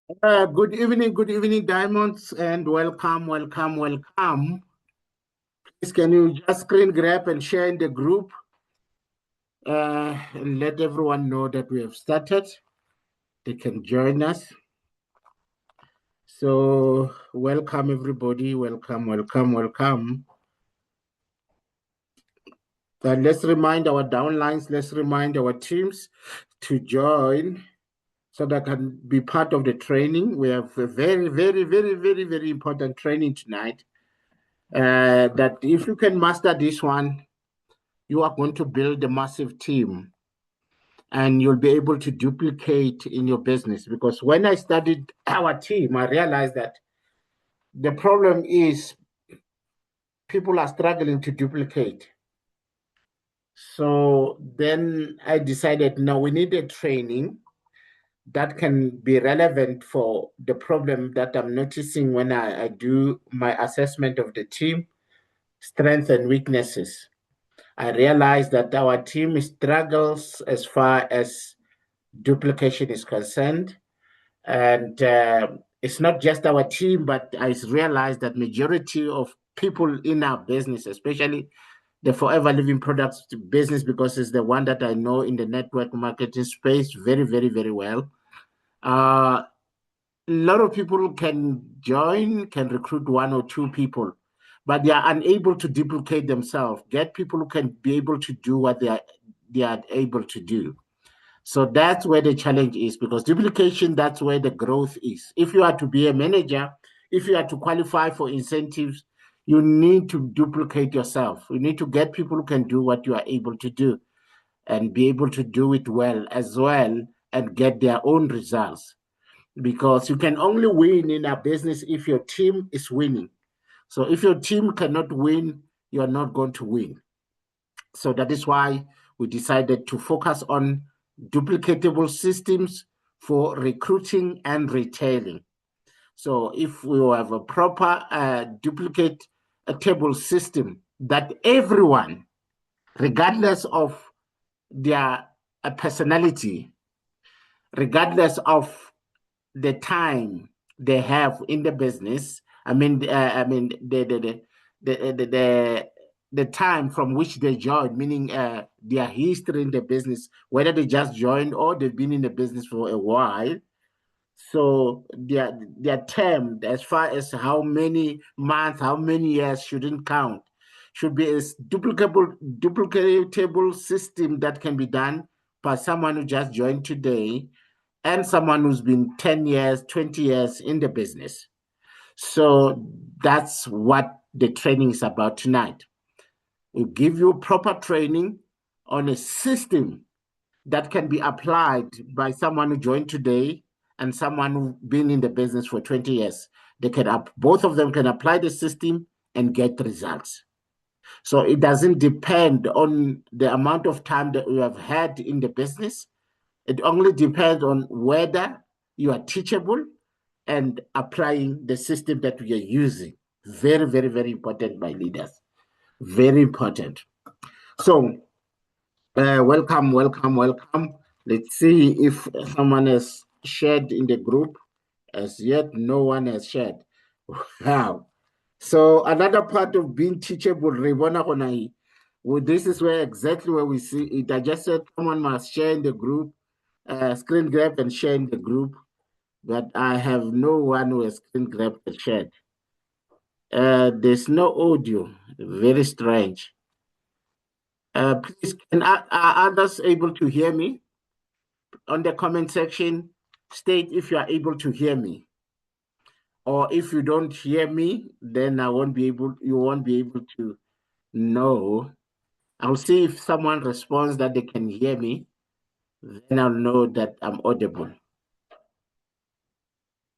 Good evening, Diamonds, and welcome. Please, can you just screen grab and share in the group and let everyone know that we have started? They can join us. So, welcome, everybody. Welcome. Let's remind our downlines, let's remind our teams to join so they can be part of the training. We have a very important training tonight. That if you can master this one, you are going to build a massive team and you'll be able to duplicate in your business. Because when I studied our team, I realized that the problem is people are struggling to duplicate. So then I decided, no, we need a training that can be relevant for the problem that I'm noticing when I do my assessment of the team, strengths and weaknesses. I realized that our team struggles as far as duplication is concerned. And it's not just our team, but I realized that majority of people in our business, especially the Forever Living Products business, because it's the one that I know in the network marketing space very well. A lot of people can join, can recruit one or two people, but they are unable to duplicate themselves, get people who can be able to do what they are able to do. So that's where the challenge is, because duplication, that's where the growth is. If you are to be a manager, if you are to qualify for incentives, you need to duplicate yourself. You need to get people who can do what you are able to do and be able to do it well as well and get their own results. Because you can only win in a business if your team is winning. So if your team cannot win, you are not going to win. So that is why we decided to focus on duplicatable systems for recruiting and retailing. So if we have a proper duplicatable system that everyone, regardless of their personality, regardless of the time they have in the business, the time from which they joined, meaning their history in the business, whether they just joined or they've been in the business for a while. So their term, as far as how many months, how many years, shouldn't count. Should be a duplicatable system that can be done by someone who just joined today and someone who's been 10 years, 20 years in the business. So that's what the training is about tonight. We'll give you proper training on a system that can be applied by someone who joined today and someone who's been in the business for 20 years. Both of them can apply the system and get results. So it doesn't depend on the amount of time that you have had in the business. It only depends on whether you are teachable and applying the system that we are using. Very important, my leaders. Very important. So, welcome. Let's see if someone has shared in the group. As yet, no one has shared. Wow. So, another part of being teachable, this is exactly where we see it. I just said someone must share in the group, screen grab and share in the group, but I have no one who has screen grabbed and shared. There's no audio. Very strange. Please, are others able to hear me? On the comment section, state if you are able to hear me. Or if you don't hear me, then you won't be able to know. I'll see if someone responds that they can hear me, then I'll know that I'm audible.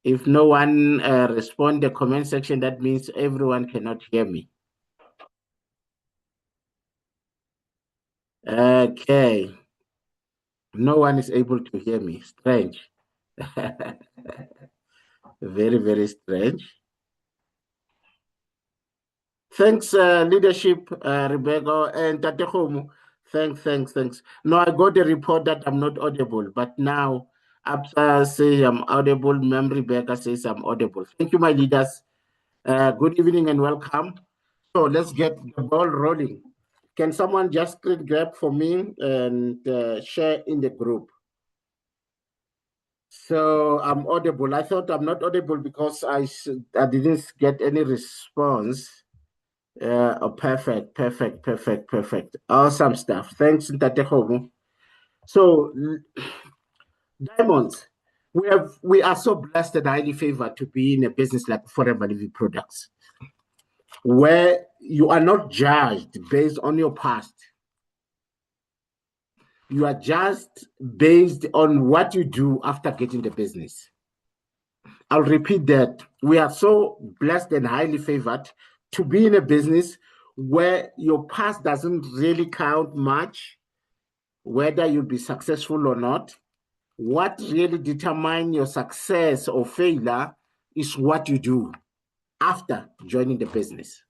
If no one responds the comment section, that means everyone cannot hear me. Okay. No one is able to hear me. Strange. Very strange. Thanks, leadership, Rebecca and Tatehomu. Thanks. No, I got the report that I'm not audible, but now Absa says I'm audible. Memory Baker says I'm audible. Thank you, my leaders. Good evening and welcome. So let's get the ball rolling. Can someone just screen grab for me and share in the group? So I'm audible. I thought I'm not audible because I didn't get any response. Oh, perfect, perfect, perfect, perfect. Awesome stuff. Thanks, Ntate Kgomo. So, Diamonds, we are so blessed and highly favored to be in a business like Forever Living Products, where you are not judged based on your past. You are just based on what you do after getting the business. I'll repeat that. We are so blessed and highly favored to be in a business where your past doesn't really count much, whether you'll be successful or not. What really determines your success or failure is what you do after joining the business.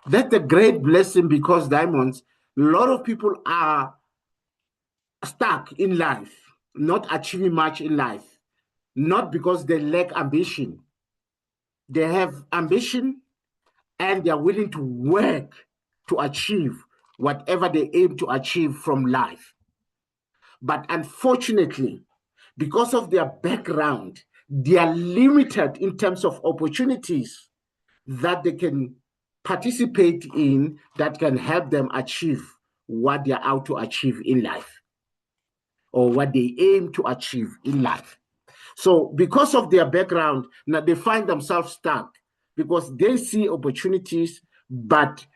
That's a great blessing because, Diamonds, a lot of people are stuck in life, not achieving much in life, not because they lack ambition. They have ambition and they are willing to work to achieve whatever they aim to achieve from life. But unfortunately, because of their background, they are limited in terms of opportunities that they can participate in that can help them achieve what they're out to achieve in life or what they aim to achieve in life. So, because of their background, now they find themselves stuck because they see opportunities, but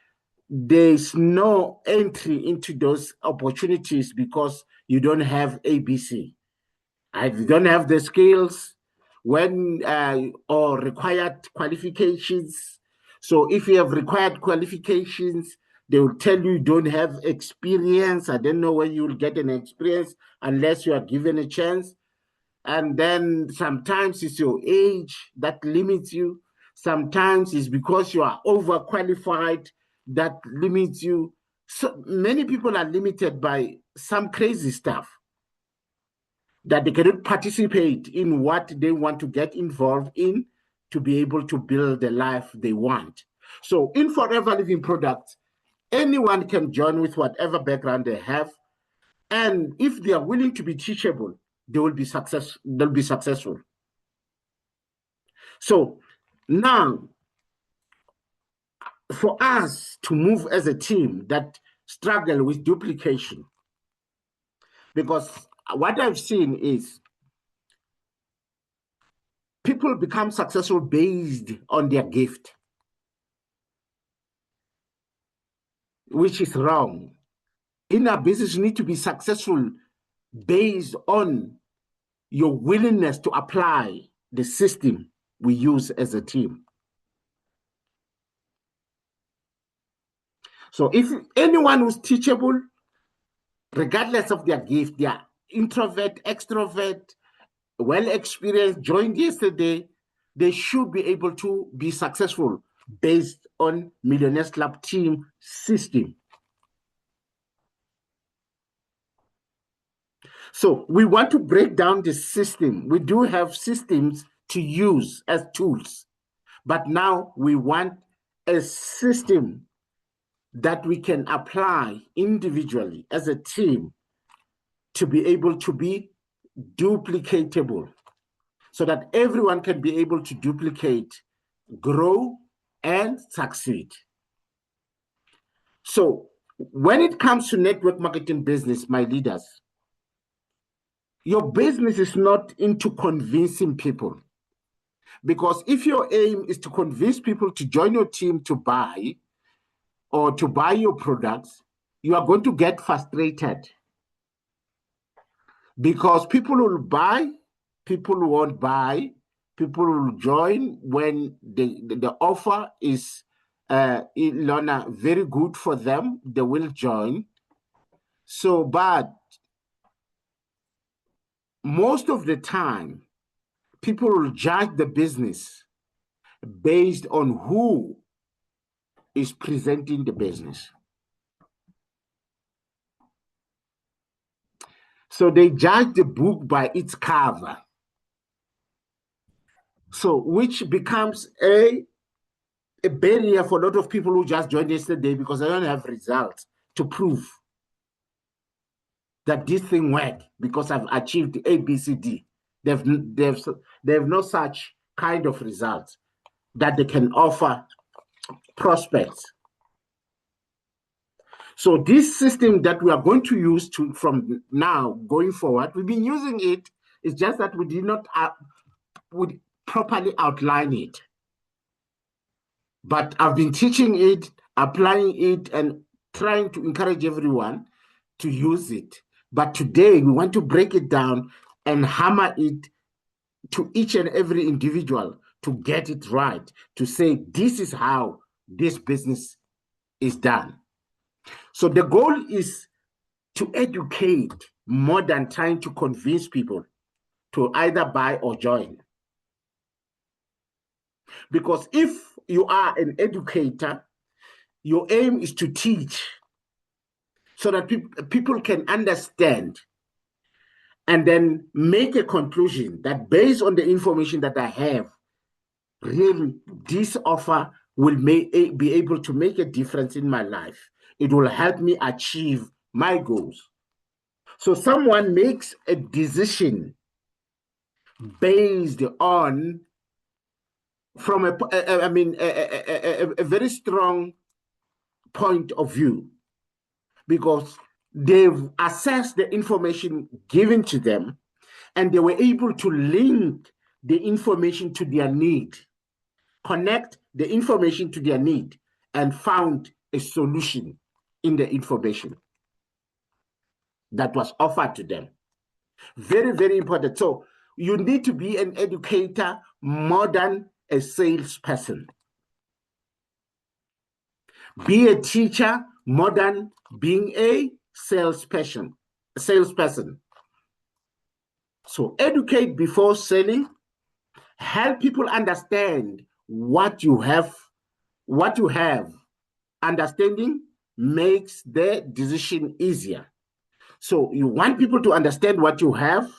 there's no entry into those opportunities because you don't have ABC. I don't have the skills when or required qualifications. So if you have required qualifications, they will tell you don't have experience. I don't know when you will get an experience unless you are given a chance. And then sometimes it's your age that limits you. Sometimes it's because you are overqualified that limits you. So many people are limited by some crazy stuff that they cannot participate in what they want to get involved in to be able to build the life they want. So in Forever Living Products, anyone can join with whatever background they have. And if they are willing to be teachable, they will be they'll be successful. So now for us to move as a team that struggle with duplication, because what I've seen is people become successful based on their gift, which is wrong. In our business, you need to be successful based on your willingness to apply the system we use as a team. So if anyone who's teachable, regardless of their gift, they are introvert, extrovert, well experienced, joined yesterday, they should be able to be successful based on Millionaires Club team system. So we want to break down the system. We do have systems to use as tools, but now we want a system that we can apply individually as a team to be able to be duplicatable so that everyone can be able to duplicate, grow, and succeed. So when it comes to network marketing business, my leaders, your business is not into convincing people. Because if your aim is to convince people to join your team to buy or to buy your products, you are going to get frustrated because people will buy, people won't buy, people will join when the offer is Ilona, very good for them, they will join. So, but most of the time, people will judge the business based on who is presenting the business. So they judge the book by its cover. So which becomes a barrier for a lot of people who just joined yesterday because they don't have results to prove that this thing worked because I've achieved A, B, C, D. They've no such kind of results that they can offer prospects. So this system that we are going to use from now going forward, we've been using it. It's just that we did not would properly outline it. But I've been teaching it, applying it, and trying to encourage everyone to use it. But today we want to break it down and hammer it to each and every individual to get it right, to say, this is how this business is done. So the goal is to educate more than trying to convince people to either buy or join. Because if you are an educator, your aim is to teach so that people can understand and then make a conclusion that based on the information that I have, really this offer will be able to make a difference in my life. It will help me achieve my goals. So someone makes a decision based on from a very strong point of view, because they've assessed the information given to them and they were able to link the information to their need, connect the information to their need, and found a solution in the information that was offered to them. Very, very important. So you need to be an educator more than a salesperson. Be a teacher more than being a salesperson. So educate before selling. Help people understand what you have. Understanding makes their decision easier. So you want people to understand what you have,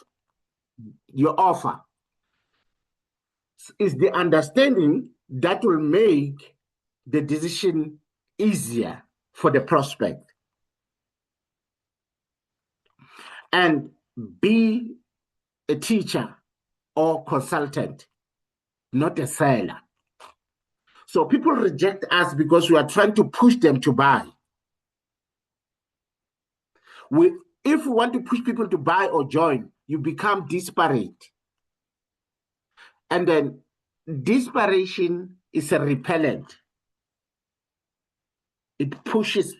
your offer. It's the understanding that will make the decision easier for the prospect. And be a teacher or consultant, not a seller. So people reject us because we are trying to push them to buy. If we want to push people to buy or join, you become disparate. And then desperation is a repellent. It pushes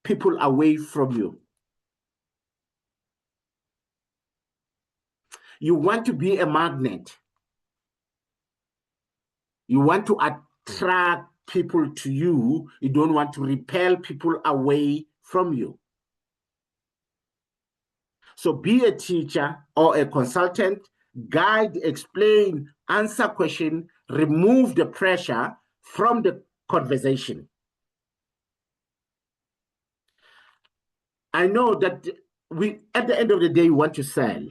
people away from you. You want to be a magnet. You want to attract people to you. You don't want to repel people away from you. So be a teacher or a consultant, guide, explain, answer question, remove the pressure from the conversation. I know that at the end of the day, we want to sell.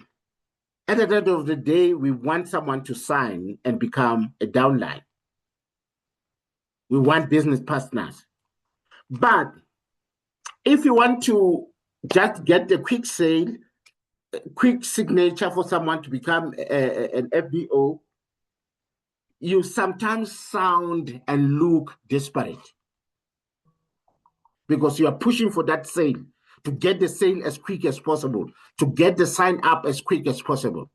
At the end of the day, we want someone to sign and become a downline. We want business partners. But if you want to just get a quick sale, a quick signature for someone to become an FBO, you sometimes sound and look desperate because you are pushing for that sale, to get the sale as quick as possible, to get the sign up as quick as possible.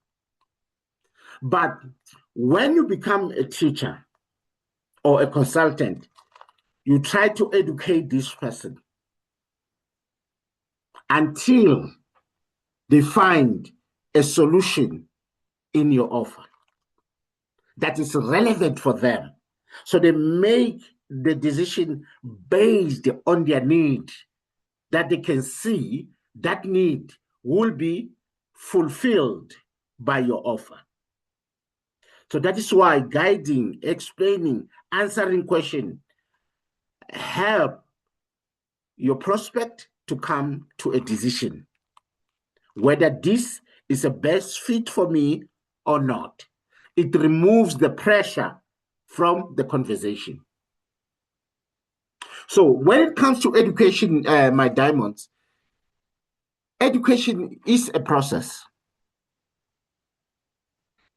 But when you become a teacher or a consultant, you try to educate this person until they find a solution in your offer that is relevant for them. So they make the decision based on their need, that they can see that need will be fulfilled by your offer. So that is why guiding, explaining, answering questions help your prospect to come to a decision whether this is a best fit for me or not. It removes the pressure from the conversation. So when it comes to education, my diamonds, education is a process.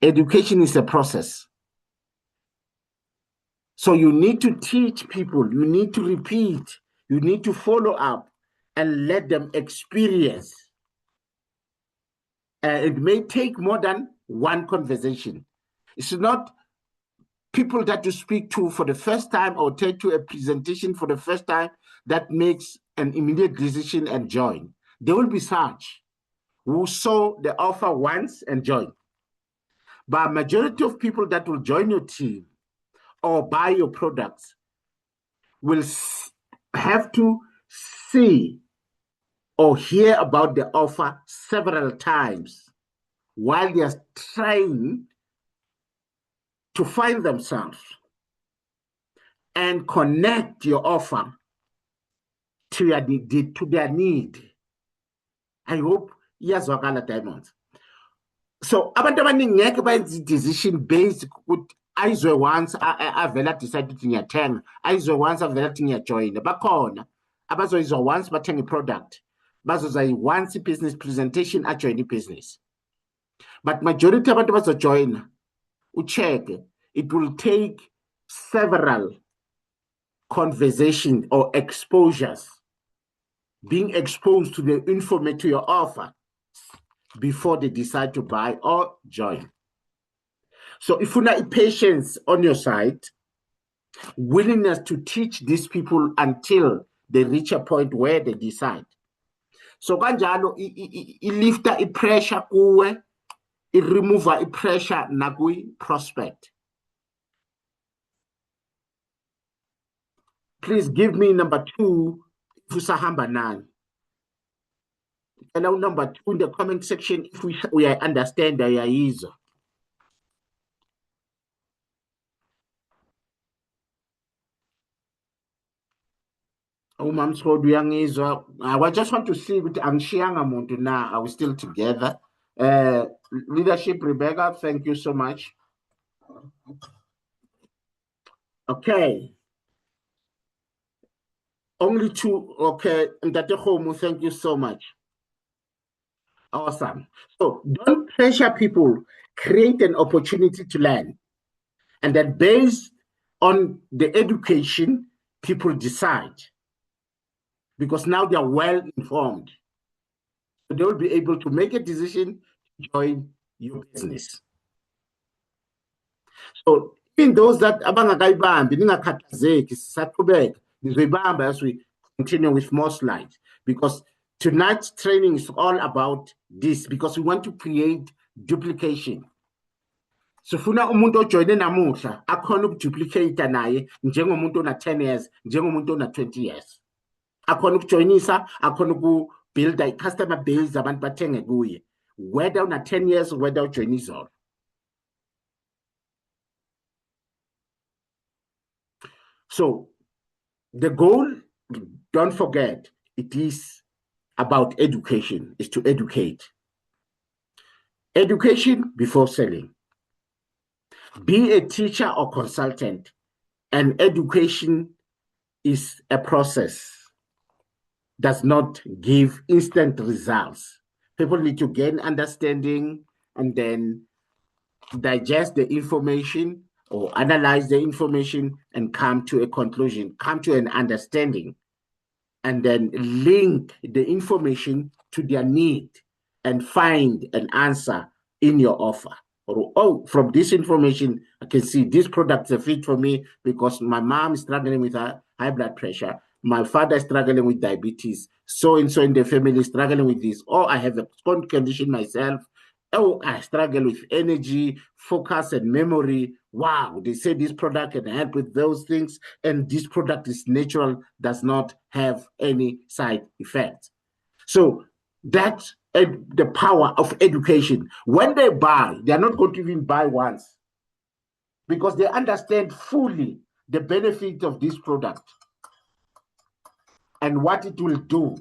Education is a process. So you need to teach people, you need to repeat, you need to follow up and let them experience. It may take more than one conversation. It's not people that you speak to for the first time or take to a presentation for the first time that makes an immediate decision and join. There will be such who saw the offer once and join. But majority of people that will join your team or buy your products will have to see or hear about the offer several times while they are trying to find themselves and connect your offer to their need. I hope iyazwakala diamonds. So abantu abaningi ngeke bayenze decision based ukuthi ayizwe once avela decide ukuthi ngiyathenga, ayizwe once avela ukuthi ngiyajoyina. Bakhona abazoyizwa once bathenga i-product, bazoza once i-business presentation ajoyina i-business. But majority abantu bazojoyina, ucheck, it will take several conversations or exposures, being exposed to the information, to your offer, before they decide to buy or join. So if you need patience on your side, willingness to teach these people until they reach a point where they decide. So kanjalo ilifta i-pressure kuwe, i-remove i-pressure nakui prospect. Please give me number 2 if usahamba nani. Allow number 2 in the comment section if we understand uyayizwa. I just want to see with angishiyanga muntu na, are we still together? Leadership Rebecca, thank you so much. Okay. Only 2, okay. Ndatehomu, thank you so much. Awesome. So don't pressure people, create an opportunity to learn. And then based on the education, people decide. Because now they are well informed. So they will be able to make a decision to join your business. So in those that abangakaibambi ningakhathazeki sisaqhubeka nizoyibamba as we continue with more slides, because tonight's training is all about this, because we want to create duplication. Sifuna umuntu ojoyine namuhla akhona ukuduplicate naye njengomuntu ona 10 years, njengomuntu ona 20 years. Akhona ukujoyinisa, akhona ukubuild i-customer base abantu bathenge kuye, whether una 10 years whether ujoyinisa. So the goal, don't forget, it is about education, is to educate. Education before selling. Be a teacher or consultant, and education is a process, does not give instant results. People need to gain understanding and then digest the information or analyze the information and come to a conclusion, come to an understanding, and then link the information to their need and find an answer in your offer. Or, oh, from this information, I can see this product is a fit for me because my mom is struggling with high blood pressure. My father is struggling with diabetes. So-and-so in the family is struggling with this. Or I have a condition myself. Oh, I struggle with energy, focus, and memory. Wow, they say this product can help with those things, and this product is natural, does not have any side effects. So that's the power of education. When they buy, they are not going to even buy once because they understand fully the benefit of this product and what it will do.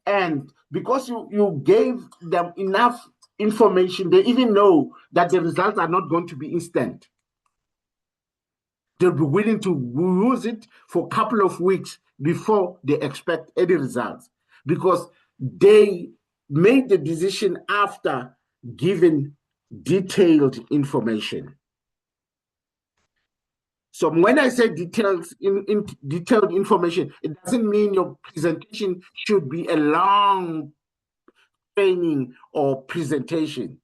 And because you gave them enough information, they even know that the results are not going to be instant. They'll be willing to use it for a couple of weeks before they expect any results, because they made the decision after giving detailed information. So when I say detailed information, it doesn't mean your presentation should be a long training or presentation.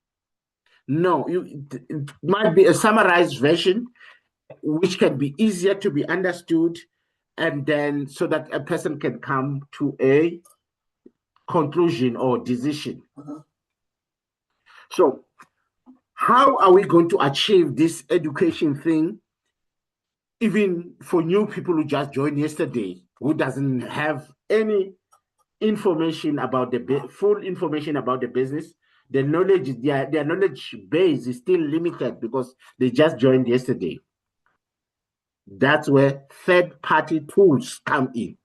No, it might be a summarized version, which can be easier to be understood, and then so that a person can come to a conclusion or decision. So how are we going to achieve this education thing, even for new people who just joined yesterday, who doesn't have any information about the full information about the business? The knowledge, their knowledge base is still limited because they just joined yesterday. That's where third-party tools come in.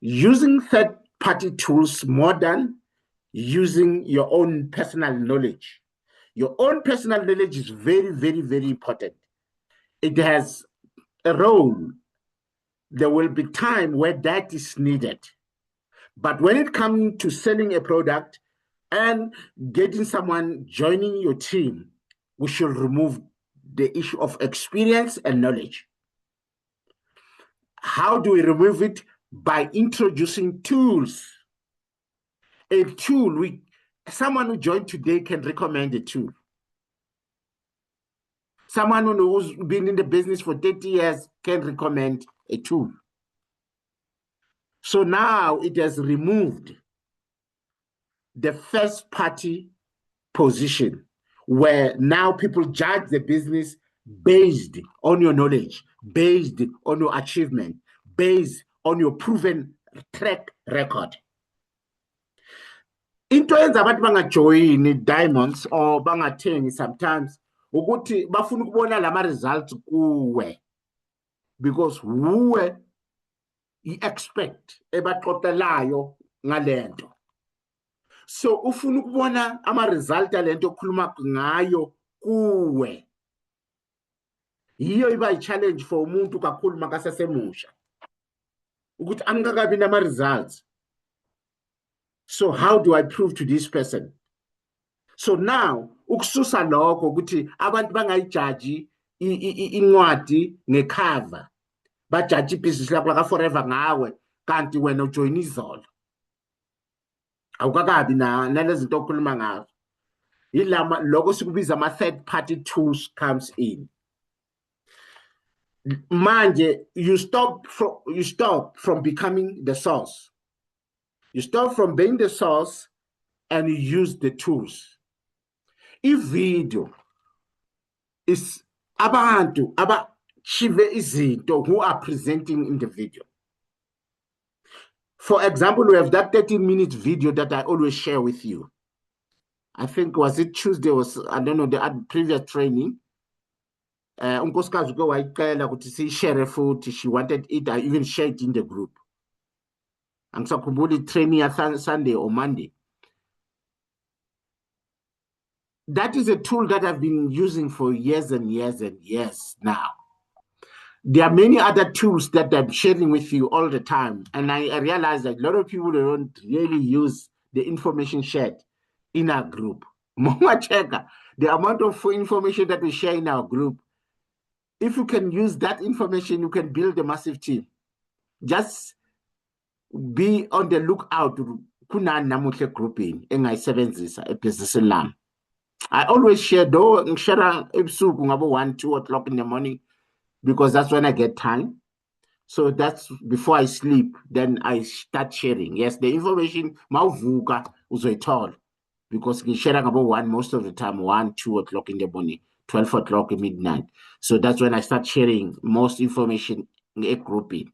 Using third-party tools more than using your own personal knowledge. Your own personal knowledge is very, very, very important. It has a role. There will be time where that is needed. But when it comes to selling a product and getting someone joining your team, we should remove the issue of experience and knowledge. How do we remove it? By introducing tools. A tool, someone who joined today can recommend a tool. Someone who's been in the business for 30 years can recommend a tool. So now it has removed the first party position, where now people judge the business based on your knowledge, based on your achievement, based on your proven track record. Into yenza abantu bangajoyini Diamonds or bangathengi sometimes ukuthi bafuna ukubona lama results kuwe, because uwe i-expect ebaxoxelayo ngalento. So ufuna ukubona ama-result alento okhuluma ngayo kuwe. Yiyo iba i-challenge for umuntu kakhulu makasesemusha ukuthi angikakabi nama-results. So how do I prove to this person? So now ukususa lokho ukuthi abantu bangayijaji incwadi ngecover, bajaji ibhizinisi lakho laka forever ngawe, kanti wena ujoyina izolo awukakabi nalezi zinto okhuluma ngazo. Yilama lokho sikubiza ama third party tools comes in. Manje you stop from becoming the source. You stop from being the source and you use the tools. If video is abantu abachive izinto who are presenting in the video. For example, we have that 13-minute video that I always share with you. I think, was it Tuesday, I don't know, the previous training. Unkosikazi uke wayicela ukuthi siyishare futhi, she wanted it, I even shared it in the group. Angisakhumbuli training ya Sunday or Monday. That is a tool that I've been using for years and years and years now. There are many other tools that I'm sharing with you all the time. And I realize that a lot of people don't really use the information shared in our group. The amount of information that we share in our group, if you can use that information, you can build a massive team. Just be on the lookout. I always share, though, share 1, 2 o'clock in the morning, because that's when I get time. So that's before I sleep, then I start sharing. Yes, the information, mawuvuka uzoyithola, because we share about 1 most of the time, 1, 2 o'clock in the morning, 12 o'clock at midnight. So that's when I start sharing most information in a grouping.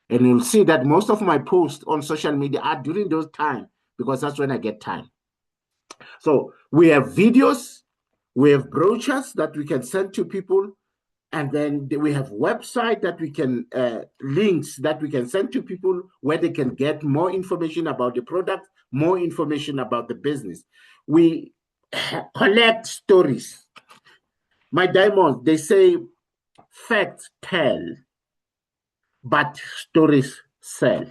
And you'll see that most of my posts on social media are during those times, because that's when I get time. So we have videos, we have brochures that we can send to people, And then we have website that we can, links that we can send to people where they can get more information about the product, more information about the business. We collect stories. My diamonds, they say facts tell, but stories sell.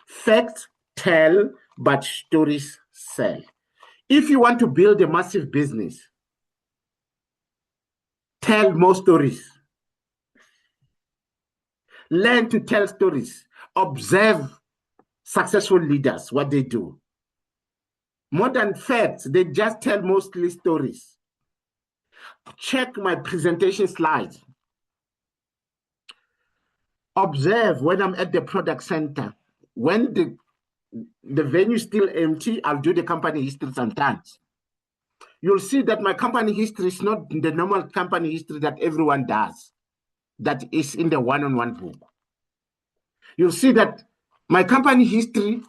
Facts tell, but stories sell. If you want to build a massive business, tell more stories. Learn to tell stories. Observe successful leaders, what they do. More than facts, they just tell mostly stories. Check my presentation slides. Observe when I'm at the product center. When the venue is still empty, I'll do the company history sometimes. You'll see that my company history is not the normal company history that everyone does, that is in the one-on-one book. You'll see that my company history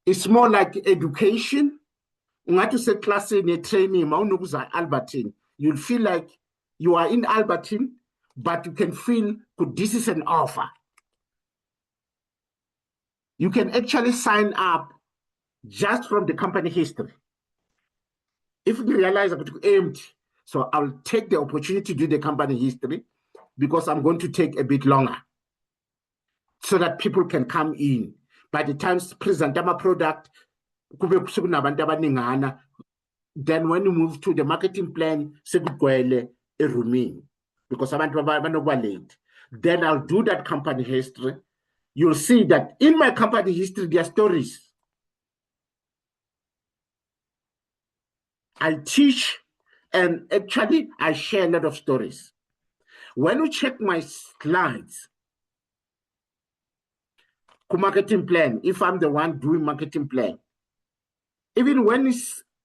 is more like education. Ungathi useklasini training mawunokuza Albertine, you'll feel like you are in Albertine, but you can feel this is an offer. You can actually sign up just from the company history. If you realize I'm empty, so I'll take the opportunity to do the company history because I'm going to take a bit longer so that people can come in. By the time present my product, then when you move to the marketing plan, because late. Then I'll do that company history. You'll see that in my company history, there are stories. I teach and actually I share a lot of stories. When you check my slides, marketing plan, if I'm the one doing marketing plan, even when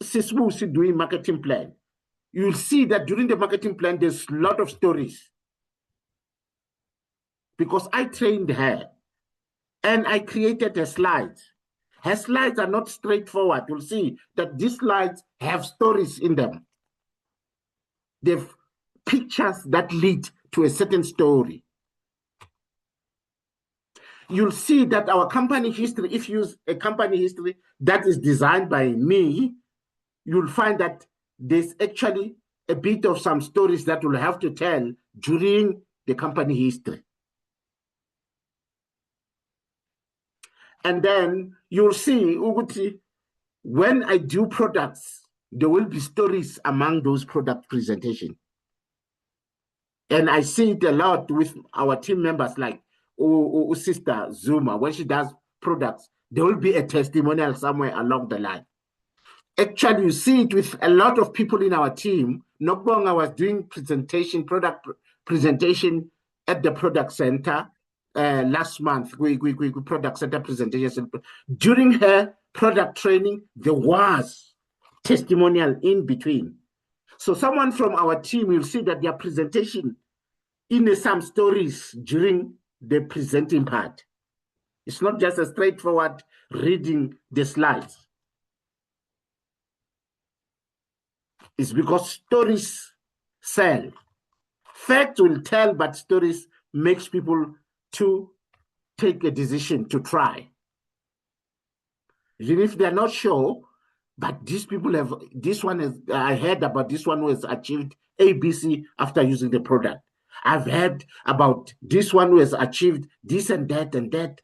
Siswu is doing marketing plan, you'll see that during the marketing plan, there's a lot of stories. Because I trained her and I created a slide. Her slides are not straightforward. You'll see that these slides have stories in them. They've pictures that lead to a certain story. You'll see that our company history, if you use a company history that is designed by me, you'll find that there's actually a bit of some stories that we'll have to tell during the company history. And then you'll see, Uguti, when I do products, there will be stories among those product presentations. And I see it a lot with our team members like Sister Zuma. When she does products, there will be a testimonial somewhere along the line. Actually, you see it with a lot of people in our team. Not long I was doing product presentation at the product center last month. We product center presentation. During her product training, there was testimonial in between. So someone from our team will see that their presentation in some stories during the presenting part. It's not just a straightforward reading the slides. It's because stories sell. Facts will tell, but stories makes people to take a decision to try. Even if they're not sure, but these people have, this one is, I heard about this one who has achieved ABC after using the product. I've heard about this one who has achieved this and that,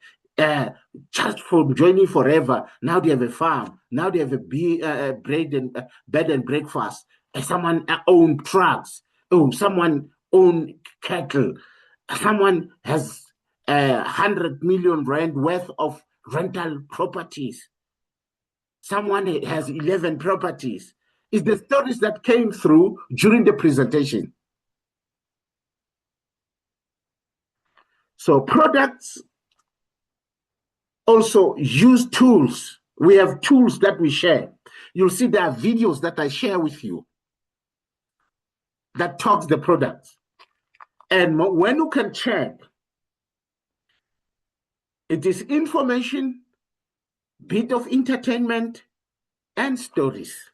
just from joining forever. Now they have a farm. Now they have a bed and breakfast. Someone own trucks. Oh, someone own cattle. Someone has 100 million rand worth of rental properties. Someone has 11 properties. It's the stories that came through during the presentation. So products also use tools. We have tools that we share. You'll see there are videos that I share with you that talks the products. And when you can check, it is information, bit of entertainment, and stories.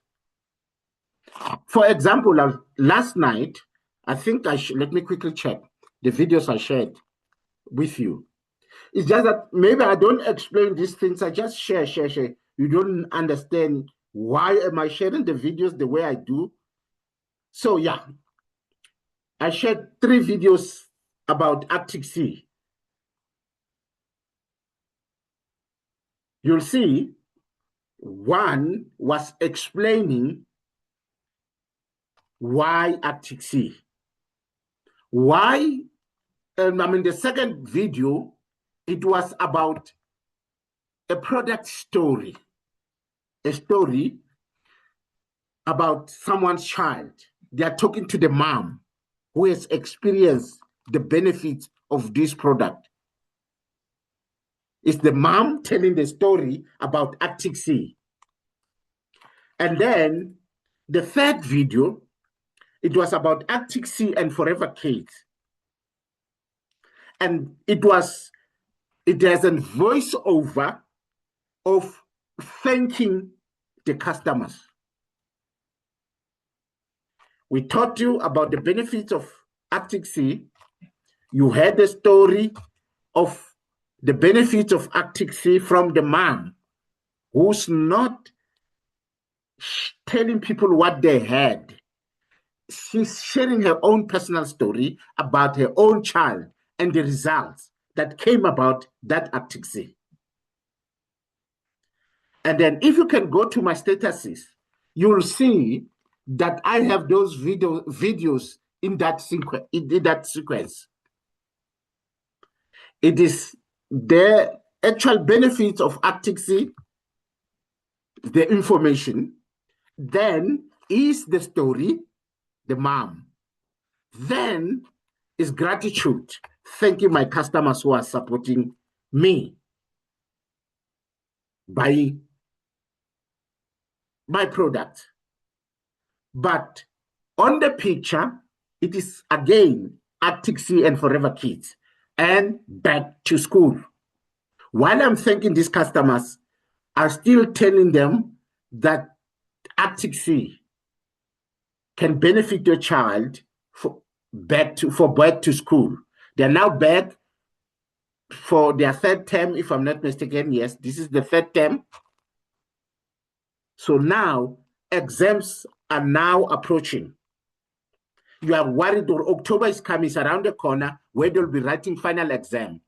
For example, last night, I think let me quickly check the videos I shared with you. It's just that maybe I don't explain these things. I just share. You don't understand why am I sharing the videos the way I do. So yeah, I shared 3 videos about Arctic Sea. You'll see one was explaining why Arctic Sea. Why? The second video, it was about a product story, a story about someone's child. They are talking to the mom who has experienced the benefits of this product. It's the mom telling the story about Arctic Sea. And then the third video, it was about Arctic Sea and Forever Kids. And it has a voiceover of thanking the customers. We taught you about the benefits of Arctic Sea. You heard the story of the benefits of Arctic Sea from the mom, who's not telling people what they had. She's sharing her own personal story about her own child and the results that came about that Arctic Sea. And then if you can go to my statuses, you'll see that I have those videos in that sequence. It is the actual benefits of Arctic Sea, the information, then is the story, the mom. Then is gratitude, thanking my customers who are supporting me buying my product. But on the picture, it is again Arctic Sea and Forever Kids and back to school. While I'm thanking these customers, I'm still telling them that Arctic Sea can benefit your child for back to school. They're now back for their 3rd term, if I'm not mistaken. Yes, this is the 3rd term. So now exams are now approaching. You are worried, or October is coming, it's around the corner where they'll be writing final exam.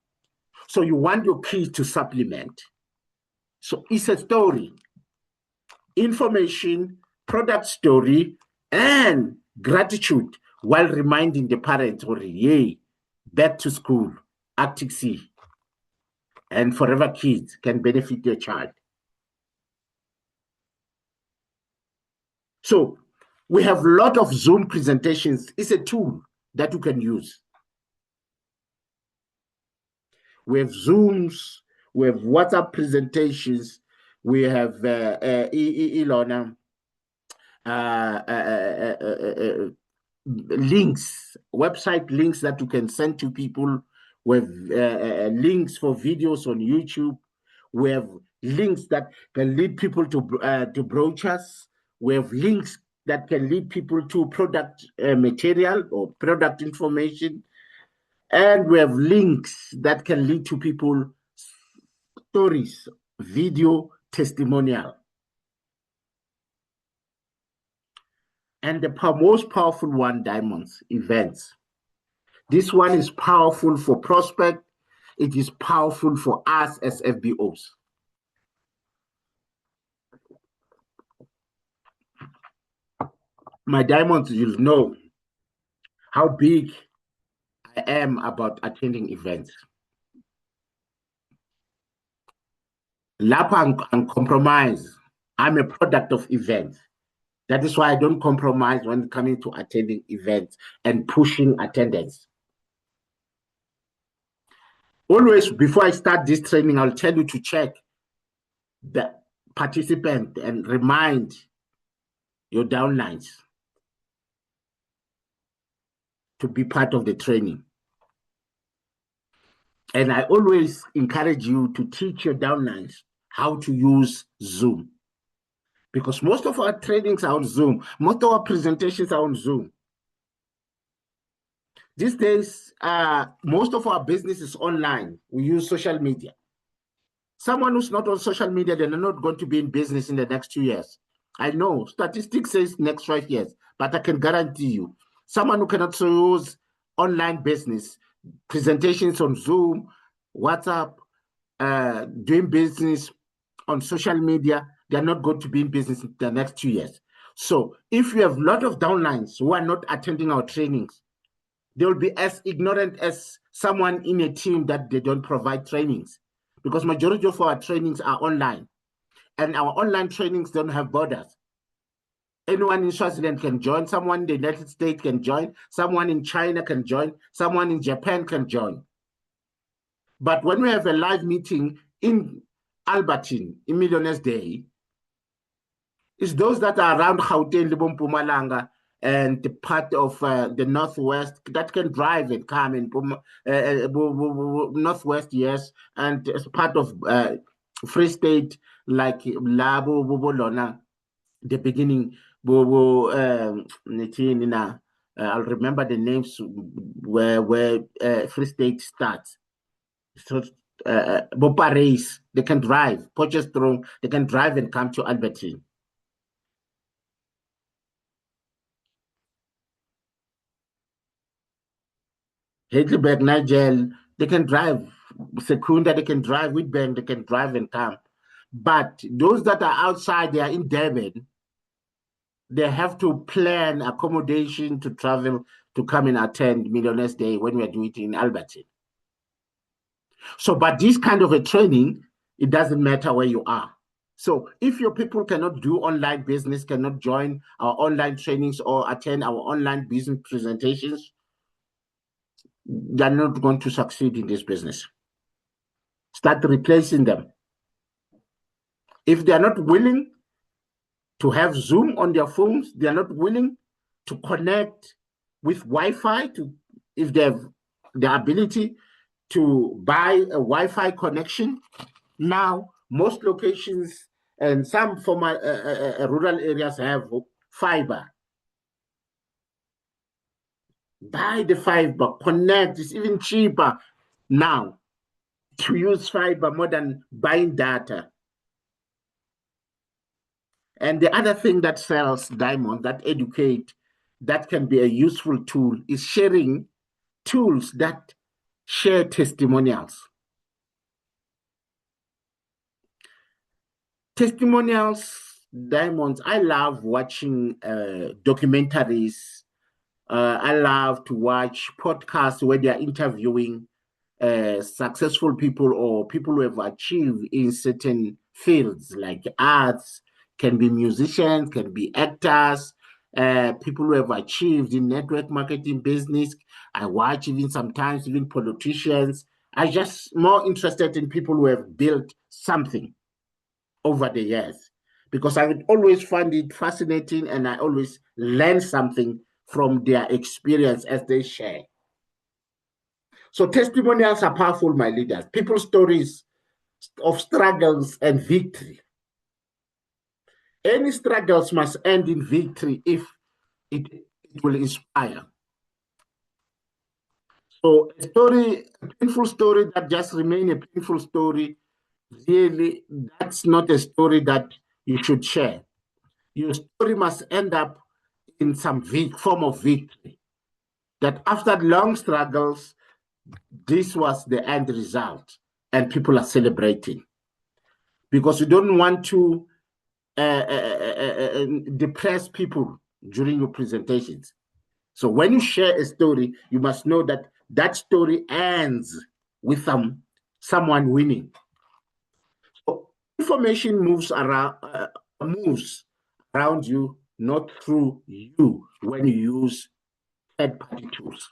So you want your kids to supplement. So it's a story, information, product story, and gratitude, while reminding the parents, yay, back to school, Arctic Sea, and Forever Kids can benefit their child. So we have a lot of Zoom presentations. It's a tool that you can use. We have Zooms, we have WhatsApp presentations, we have Ilona, links, website links that you can send to people. We have links for videos on YouTube. We have links that can lead people to brochures. We have links that can lead people to product material or product information. And we have links that can lead to people stories, video, testimonial. And the most powerful one, Diamonds, events. This one is powerful for prospect. It is powerful for us as FBOs. My Diamonds, you'll know how big I am about attending events. Lapa and compromise. I'm a product of events. That is why I don't compromise when coming to attending events and pushing attendance. Always, before I start this training, I'll tell you to check the participant and remind your downlines to be part of the training. And I always encourage you to teach your downlines how to use Zoom. Because most of our trainings are on Zoom. Most of our presentations are on Zoom. These days, most of our business is online. We use social media. Someone who's not on social media, they're not going to be in business in the next 2 years. I know statistics says next 5 years, but I can guarantee you, someone who cannot use online business, presentations on Zoom, WhatsApp, doing business on social media, they're not going to be in business in the next 2 years. So if you have a lot of downlines who are not attending our trainings, they will be as ignorant as someone in a team that they don't provide trainings, because majority of our trainings are online, and our online trainings don't have borders. Anyone in Swaziland can join, someone in the United States can join, someone in China can join, someone in Japan can join. But when we have a live meeting in Albertine, in Millionaires Day, it's those that are around Gauteng, Mpumalanga, and the part of the Northwest that can drive and come in Northwest, yes, and as part of Free State, like Labo, Lona, the beginning, I'll remember the names where Free State starts. So, Bopares, they can drive, Potchefstroom, they can drive and come to Albertine. Heidelberg, Nigel, they can drive. Secunda, they can drive. Witbank, they can drive and come. But those that are outside, they are in Durban, they have to plan accommodation to travel to come and attend Millionaires Day when we are doing it in Albertine. So, but this kind of a training, it doesn't matter where you are. So if your people cannot do online business, cannot join our online trainings or attend our online business presentations, they're not going to succeed in this business. Start replacing them. If they're not willing to have Zoom on their phones, they're not willing to connect with Wi-Fi, if they have the ability to buy a Wi-Fi connection. Now, most locations and some former rural areas have fiber. Buy the fiber, connect. It's even cheaper now to use fiber more than buying data. And the other thing that sells Diamond, that educate, that can be a useful tool, is sharing tools that share testimonials. Testimonials, Diamonds, I love watching documentaries. I love to watch podcasts where they're interviewing successful people or people who have achieved in certain fields like arts, can be musicians, can be actors, people who have achieved in network marketing business. I watch even sometimes even politicians. I'm just more interested in people who have built something over the years, because I would always find it fascinating and I always learn something from their experience as they share. So testimonials are powerful, my leaders. People's stories of struggles and victory. Any struggles must end in victory if it will inspire. So a painful story that just remains a painful story, really, that's not a story that you should share. Your story must end up in some form of victory. That after long struggles, this was the end result, and people are celebrating. Because you don't want to depress people during your presentations. So when you share a story, you must know that that story ends with someone winning. So information moves around you, not through you, when you use third-party tools.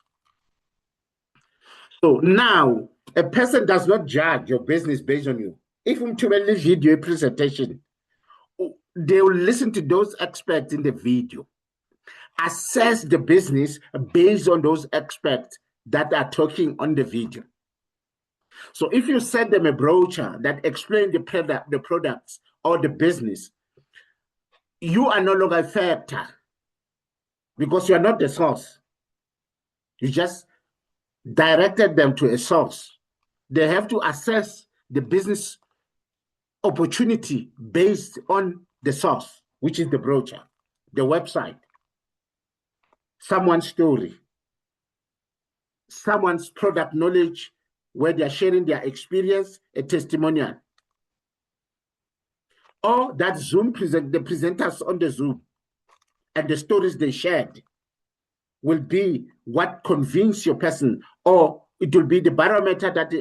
So now, a person does not judge your business based on you. If you to a video presentation, they will listen to those experts in the video, assess the business based on those experts that are talking on the video. So if you send them a brochure that explains the products or the business, you are no longer a factor because you are not the source. You just directed them to a source. They have to assess the business opportunity based on the source, which is the brochure, the website, someone's story, someone's product knowledge, where they're sharing their experience, a testimonial, or that Zoom the presenters on the Zoom and the stories they shared will be what convince your person, or it will be the barometer that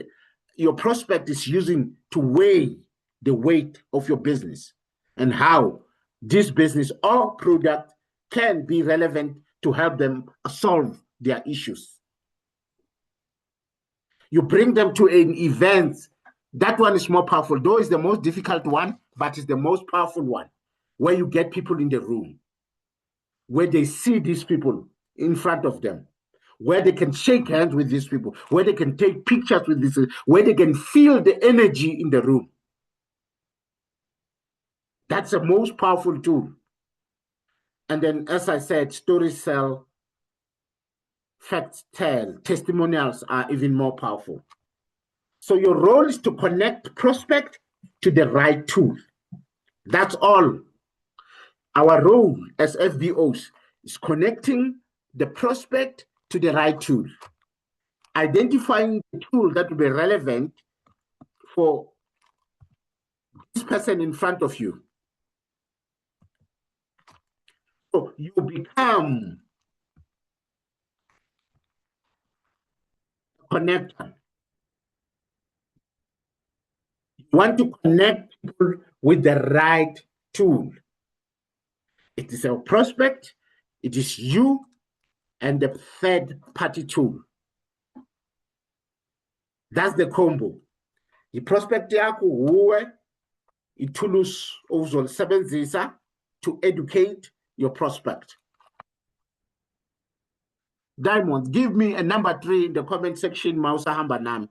your prospect is using to weigh the weight of your business and how this business or product can be relevant to help them solve their issues. You bring them to an event. That one is more powerful, though it's the most difficult one, but it's the most powerful one, where you get people in the room, where they see these people in front of them, where they can shake hands with these people, where they can take pictures with these, where they can feel the energy in the room. That's the most powerful tool. And then, as I said, stories sell, facts tell, testimonials are even more powerful. So your role is to connect prospect to the right tool. That's all. Our role as FBOs is connecting the prospect to the right tool, identifying the tool that will be relevant for this person in front of you. So you become a connector. You want to connect people with the right tool. It is a prospect, it is you, and the third party tool. That's the combo. The prospect yakho uwe ithulusi ozolisebenzisa to educate your prospect. Diamond, give me a number 3 in the comment section, Mausa Hambanam.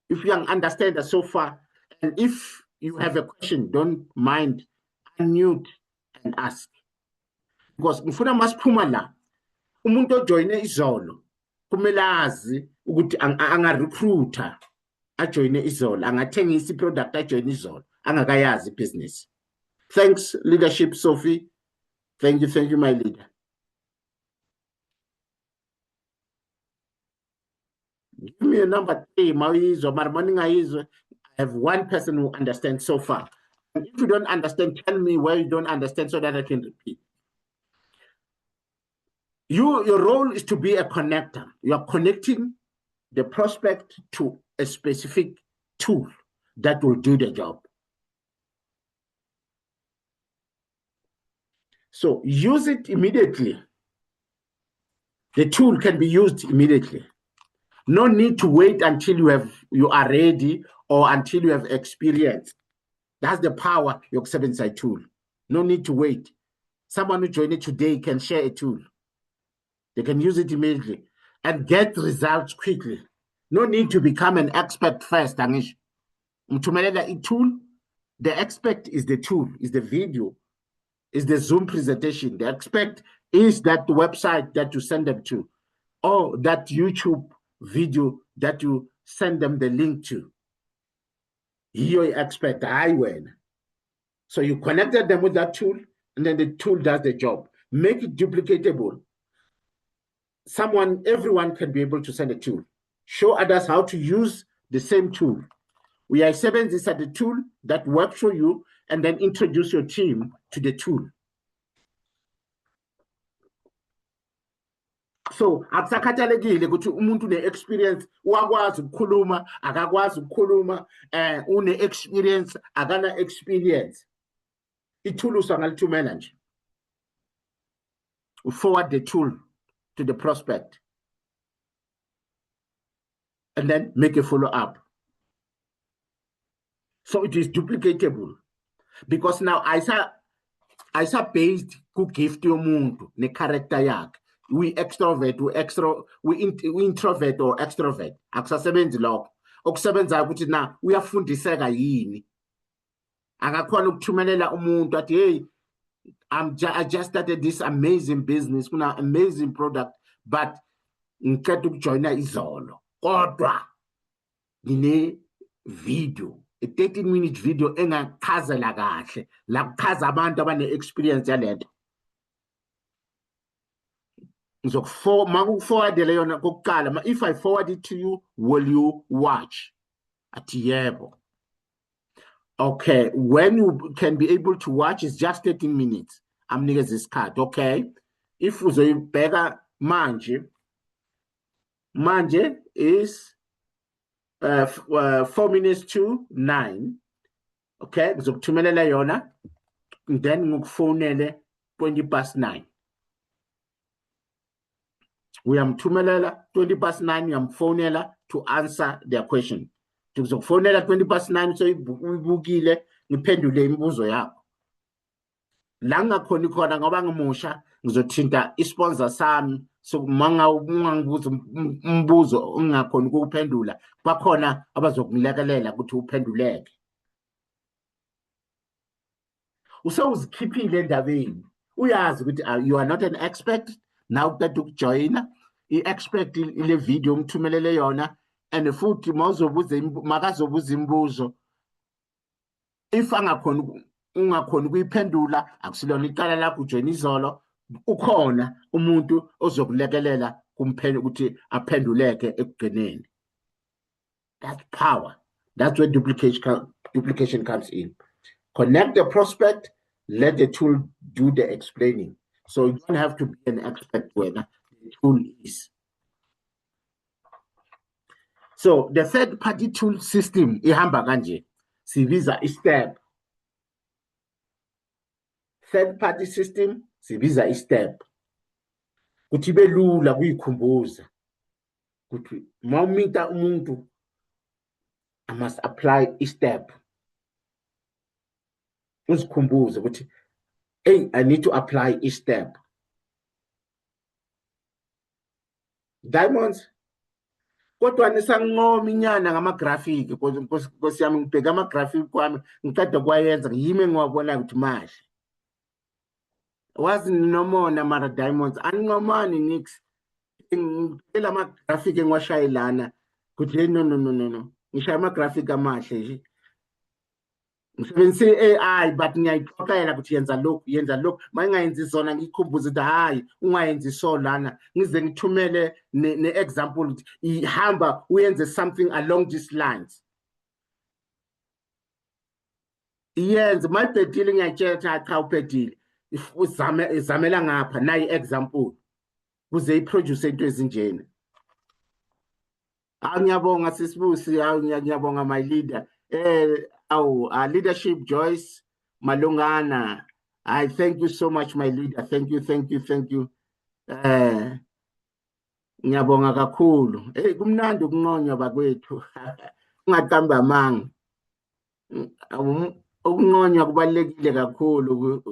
If you understand that so far, and if you have a question, don't mind, unmute and ask. Because ngifuna masiphuma la, umuntu ojoyine izolo, kumele azi ukuthi anga-recruiter ajoyine izolo, angathengisa i-product ajoyine izolo, angakayazi business. Thanks, leadership, Sophie. Thank you, my leader. Give me a number 3, Mawizo, Marmoninga. I have one person who understands so far. And if you don't understand, tell me where you don't understand so that I can repeat. Your role is to be a connector. You are connecting the prospect to a specific tool that will do the job. So use it immediately. The tool can be used immediately. No need to wait until you are ready or until you have experience. That's the power of your 7-side tool. No need to wait. Someone who joined it today can share a tool. They can use it immediately and get results quickly. No need to become an expert first, Anish. Tool, the expert is the tool, is the video, is the Zoom presentation. The expert is that website that you send them to, or that YouTube video that you send them the link to. You're expert, I win. So you connected them with that tool, and then the tool does the job. Make it duplicatable. Everyone can be able to send a tool. Show others how to use the same tool. We are 7 this at the tool that works for you, and then introduce your team to the tool. So akusakhathalekile ukuthi umuntu une-experience wakwazi ukukhuluma akakwazi ukukhuluma une-experience akana-experience. Ithulusi angalithumela nje. Forward the tool to the prospect and then make a follow-up. So it is duplicatable because now I saw based ku gift yomuntu ne character yakhe. We extrovert, we introvert or extrovert. Akusasebenzi lokho. Okusebenza ukuthi na uyafundiseka yini. Akakhona ukuthumelela umuntu athi hey, I just started this amazing business, kuna amazing product, but ngicela ukujoina izolo. kodwa ngine video, a 13-minute video engachazela kahle la kuchaza abantu abane experience yalento. Ngizokufowardela yona kokuqala, if I forward it to you, will you watch? Athi yebo. Okay, when you can be able to watch is just 13 minutes. Amnikeza isikhathi. Okay, if uzoyibheka manje is 4 minutes to 9. Okay, ngizokuthumelela yona, then ngikufonele 20 past 9. Uyamthumelela 20 past 9, uyamfonela to answer their question. Ngizokfonela 20 past 9 so uyibukile ngiphendule imibuzo yakho. La ngakhona khona ngoba ngimusha ngizothinta isponsor sami, so ungangibuza umbuzo ungakhona ukuphendula, bakhona abazokulekelela ukuthi uphenduleke. Usewuzikhiphile endabeni, uyazi ukuthi you are not an expert. Now that ukujoyina i-expert ile video umthumelele yona, and futhi makazobuza imibuzo, if ungakhona ukuyiphendula akusilona icala lakho ujoyina izolo, ukhona umuntu ozokulekelela ukuthi aphenduleke ekugcineni. That's power. That's where duplication comes in. Connect the prospect, let the tool do the explaining. So you don't have to be an expert when the tool is. So the third-party tool system ihamba kanje, sibiza i-step. Third-party system sibiza i-step. Kuthi belula kuyikhumbuza. Kuthi mawumita umuntu, I must apply i-step. Uzikhumbuze ukuthi, hey, I need to apply i-step. Diamonds, kodwa nisanqoma inyana ngama-graphic, Nkosi yami ngibheka ama-graphic kwami ngiqeda kwayenza yimi engiwabona ukuthi mahle. Wazi nomona mara Diamonds anqomani nix. Ngicela ama-graphic engiwashayelana ukuthi no. Ngishaya ama-graphic amahle nje. Ngisebenzise AI but ngiyayixoxela ukuthi yenza lokhu, mayingayenzi zona ngikhumbuze ukuthi hayi ungayenzi so lana, ngize ngithumele ne-example ukuthi ihamba uyenze something along these lines. Iyenze mayibhedile ngiyatshela cha upedile, if uzamela ngapha nayi example kuze iproduce into ezinjena. Ngiyabonga sisibusi, ngiyabonga my leader. Leadership Joyce Malungana, I thank you so much, my leader. Thank you. Ngiyabonga kakhulu. Hey, kumnandi ukunqonywa bakwethu. Ungaqamba amanga. Ukunqonywa kubalekile kakhulu.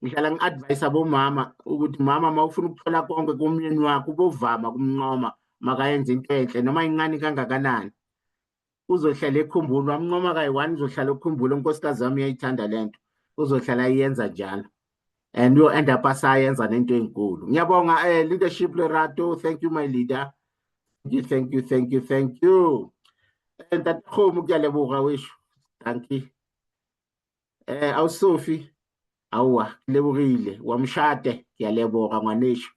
Ngihlala ngi-advise abomama ukuthi mama mawufuna ukuthola konke kumyeni wakho ubovama kumnqoma, makayenze into enhle noma incane kangakanani. Uzohlala ekhumbula, wamnqoma kayi-1 uzohlala ukhumbula unkosikazi wami uyayithanda lento, uzohlala iyenza njalo, and you end up asayenza nento enkulu. Ngiyabonga leadership Lerato, thank you my leader. Thank you. And that home kuyaleboga weshu. Thank you. Awu Sophie, awa lebogile, wamshade kuyaleboga ngwaneshu.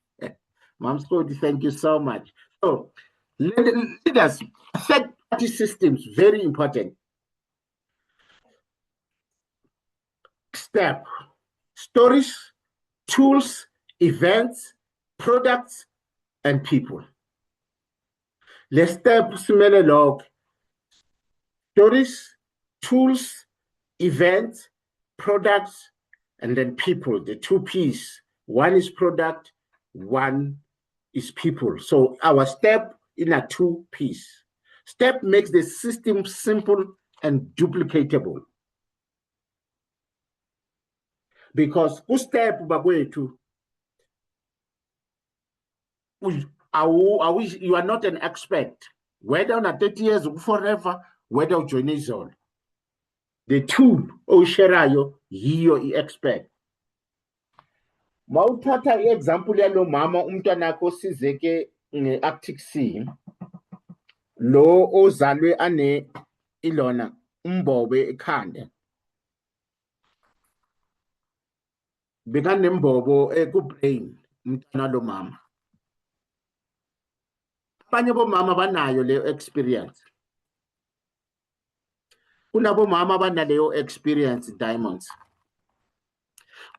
Mom Scotty, thank you so much. So leaders, third-party systems, very important. Step, stories, tools, events, products, and people. Let's step simele log. Stories, tools, events, products, and then people, the 2 P's. One is product, one is people. So our step in a 2 P's. Step makes the system simple and duplicatable. Because step bakwethu, you are not an expert. Whether on 30 years or forever, whether you join is all. The tool osherayo yiyo i-expert. Mawuthatha i-example yalo mama umntwana akho sizeke nge-Arctic Sea. lo ozalwe ane ilona umbobe ekhanda bekanembobo ku-brain umntwana lo mama. Abanye bomama banayo leyo experience. Kunabomama abanaleyo experience, Diamonds.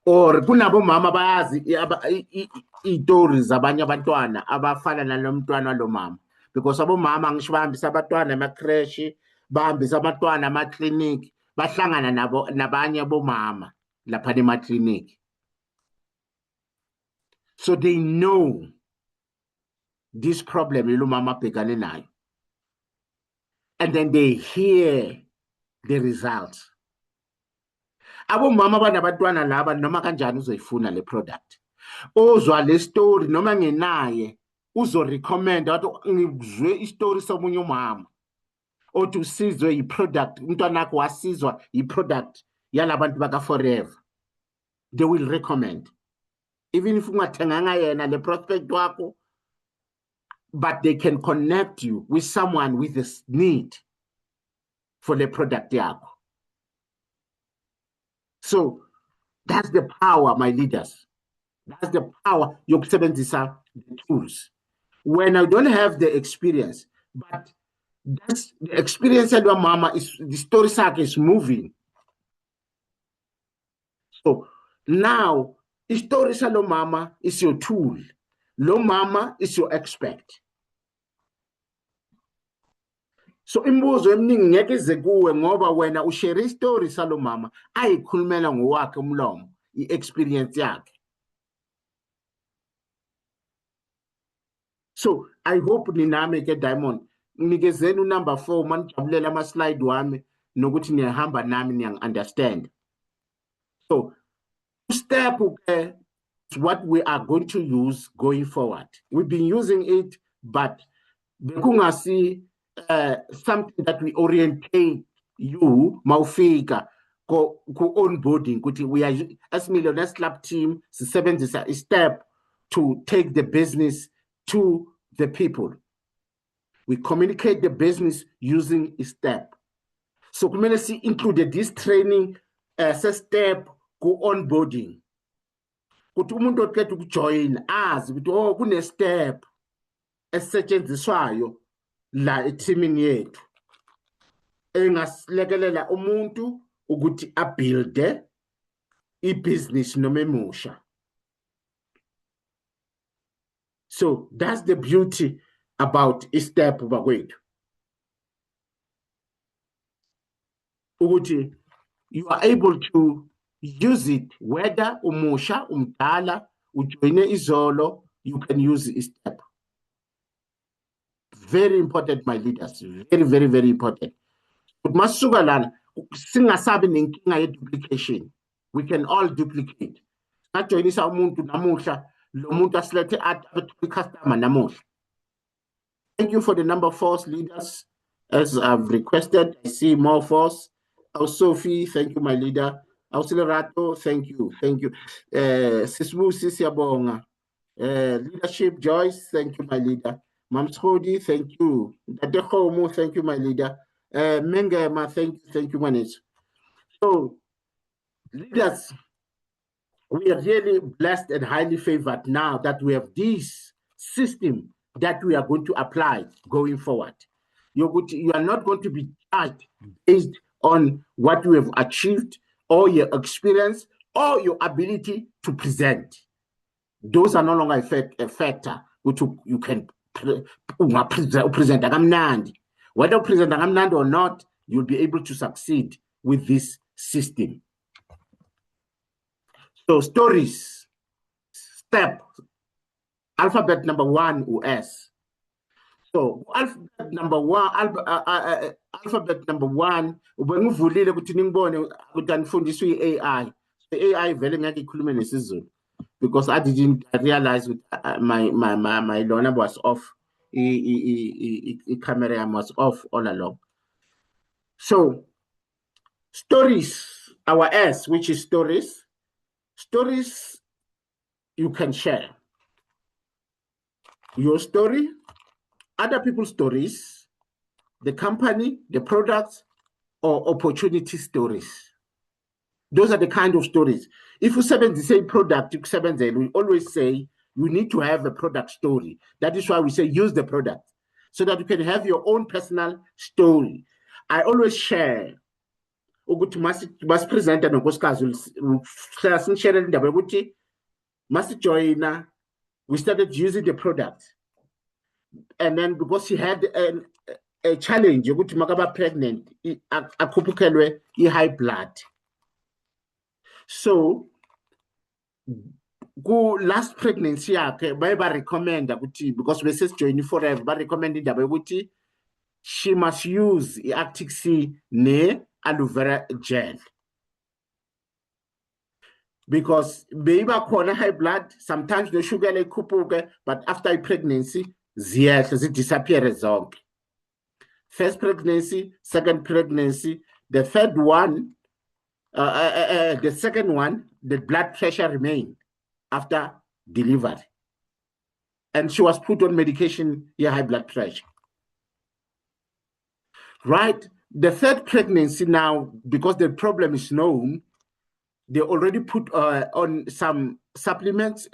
Or kunabomama bayazi iy'tori zabanye abantwana abafana nalo mntwana lo mama, because abomama ngisho bahambisa abantwana emakreshi, bahambisa abantwana amakliniki, bahlangana nabanye abomama lapha emakliniki. So they know this problem lo mama abhekane nayo, and then they hear the results. Abomama abanabantwana laba noma kanjani uzoyifuna le product. Ozwa le story noma ngenaye uzorecommend wathi ngizwe istory somunye umama othi usizwe yi-product, umntwana wakho wasizwa yi-product yalabantu baka Forever. They will recommend, even if ungathenganga yena le prospect wakho, but they can connect you with someone with this need for the product yakho. So that's the power, my leaders. That's the power yokusebenzisa the tools. When I don't have the experience, but that's the experience of your mama, is the story circle is moving. So now the story of your mama is your tool. Lo mama is your expert. So imbuzo eminingi ngeke ize kuwe ngoba wena ushare istory salo mama ayikhulumela ngowakhe umlomo, i-experience yakhe. So I hope ninami ke Diamond ngikezeni number 4 manijabulela ama slide wami nokuthi niyahamba nami niyangi-understand. So step is what we are going to use going forward. We've been using it, but bekungasi something that we orientate you mawufika ku onboarding ukuthi we are as Millionaires Club team sisebenzisa a step to take the business to the people. We communicate the business using a step. So kumele included this training as a step ku onboarding. Kuthi umuntu oqeda ukujoin azi ukuthi oh kune step esetshenziswayo la eteaming yethu engasilekelela umuntu ukuthi abuilde i-business noma emusha. So that's the beauty about i-step bakwethu, ukuthi you are able to use it whether umusha umdala ujoine izolo, you can use i-step. Very important, my leaders, very, very, very important. But masuka lana singasabi nenkinga ye-duplication. We can all duplicate. Sajoyinisa umuntu namuhla, lo muntu asilethe customer namuhla. Thank you for the number 4 leaders, as I've requested. I see more 4s. Oh, Sophie, thank you, my leader. Auxiliarato, thank you, thank you. Sisbu Sisiabonga. Leadership Joyce, thank you, my leader. Mamskhodi, thank you. Dadehomo, thank you, my leader. Mengema, thank you, manage. So, leaders, we are really blessed and highly favored now that we have this system that we are going to apply going forward. You are not going to be judged based on what you have achieved or your experience or your ability to present. Those are no longer a factor which you can present. Whether present or not, you'll be able to succeed with this system. So stories, step, alphabet number 1 US. So alphabet number 1, alphabet number 1, ubengivulile ukuthi ningibone ukuthi anifundiswe i-AI. AI vele ngeke ikhulume nesizulu because I didn't realize my Lona was off, camera was off all along. So stories, our S, which is stories you can share. Your story, other people's stories, the company, the products, or opportunity stories. Those are the kind of stories. If you say product, we always say you need to have a product story. That is why we say use the product, so that you can have your own personal story. I always share ukuthi masipresenta nonkosikazi sihlala sinishare indaba yokuthi masijoyina, we started using the product, and then because she had a challenge yokuthi makaba pregnant akhuphukelwe high blood. So ku last pregnancy yakhe baye recommend ukuthi, because we say join forever, ba recommend indaba yokuthi she must use Arctic Sea ne aloe vera gel, because beyiba khona high blood, sometimes the sugar ikhuphuke, but after pregnancy ziyehla disappear zonke. First pregnancy, second pregnancy, the third one, the second one, the blood pressure remained after delivery, and she was put on medication, high blood pressure. Right? The third pregnancy now, because the problem is known, they already put on some supplements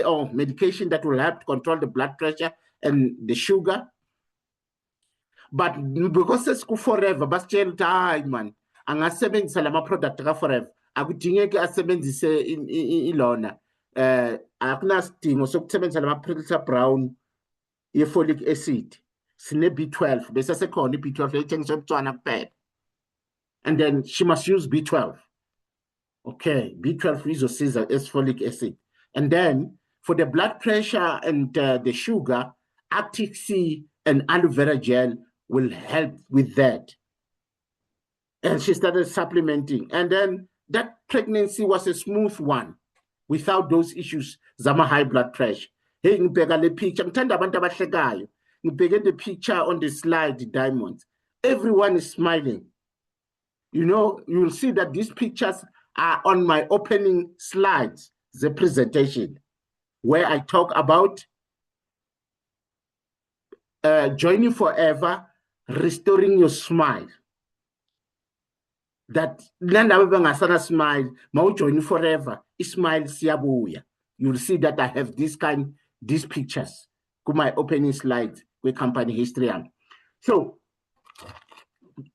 or medication that will help to control the blood pressure and the sugar. But because it's forever, basitshela ukuthi hayi man, angasebenzisa lama product ka forever, akudingeki asebenzise ilona akunasidingo sokusebenzisa lama Prilita Brown ye-folic acid. Sine B12 bese sekhona i-B12 ethengiswa eButswana kuphela, and then she must use B12. Okay, B12 izosiza as folic acid, and then for the blood pressure and the sugar, Arctic Sea and aloe vera gel will help with that. And she started supplementing, and then that pregnancy was a smooth one without those issues zama high blood pressure. Hey, ngibheka le picture, ngithanda abantu abahlekayo. Ngibheke the picture on the slide, Diamonds. Everyone is smiling. You know, you will see that these pictures are on my opening slides, the presentation, where I talk about joining forever, restoring your smile. That nanda smile, ma joining forever, smile siyabuya. You will see that I have these pictures. My opening slides with company history. So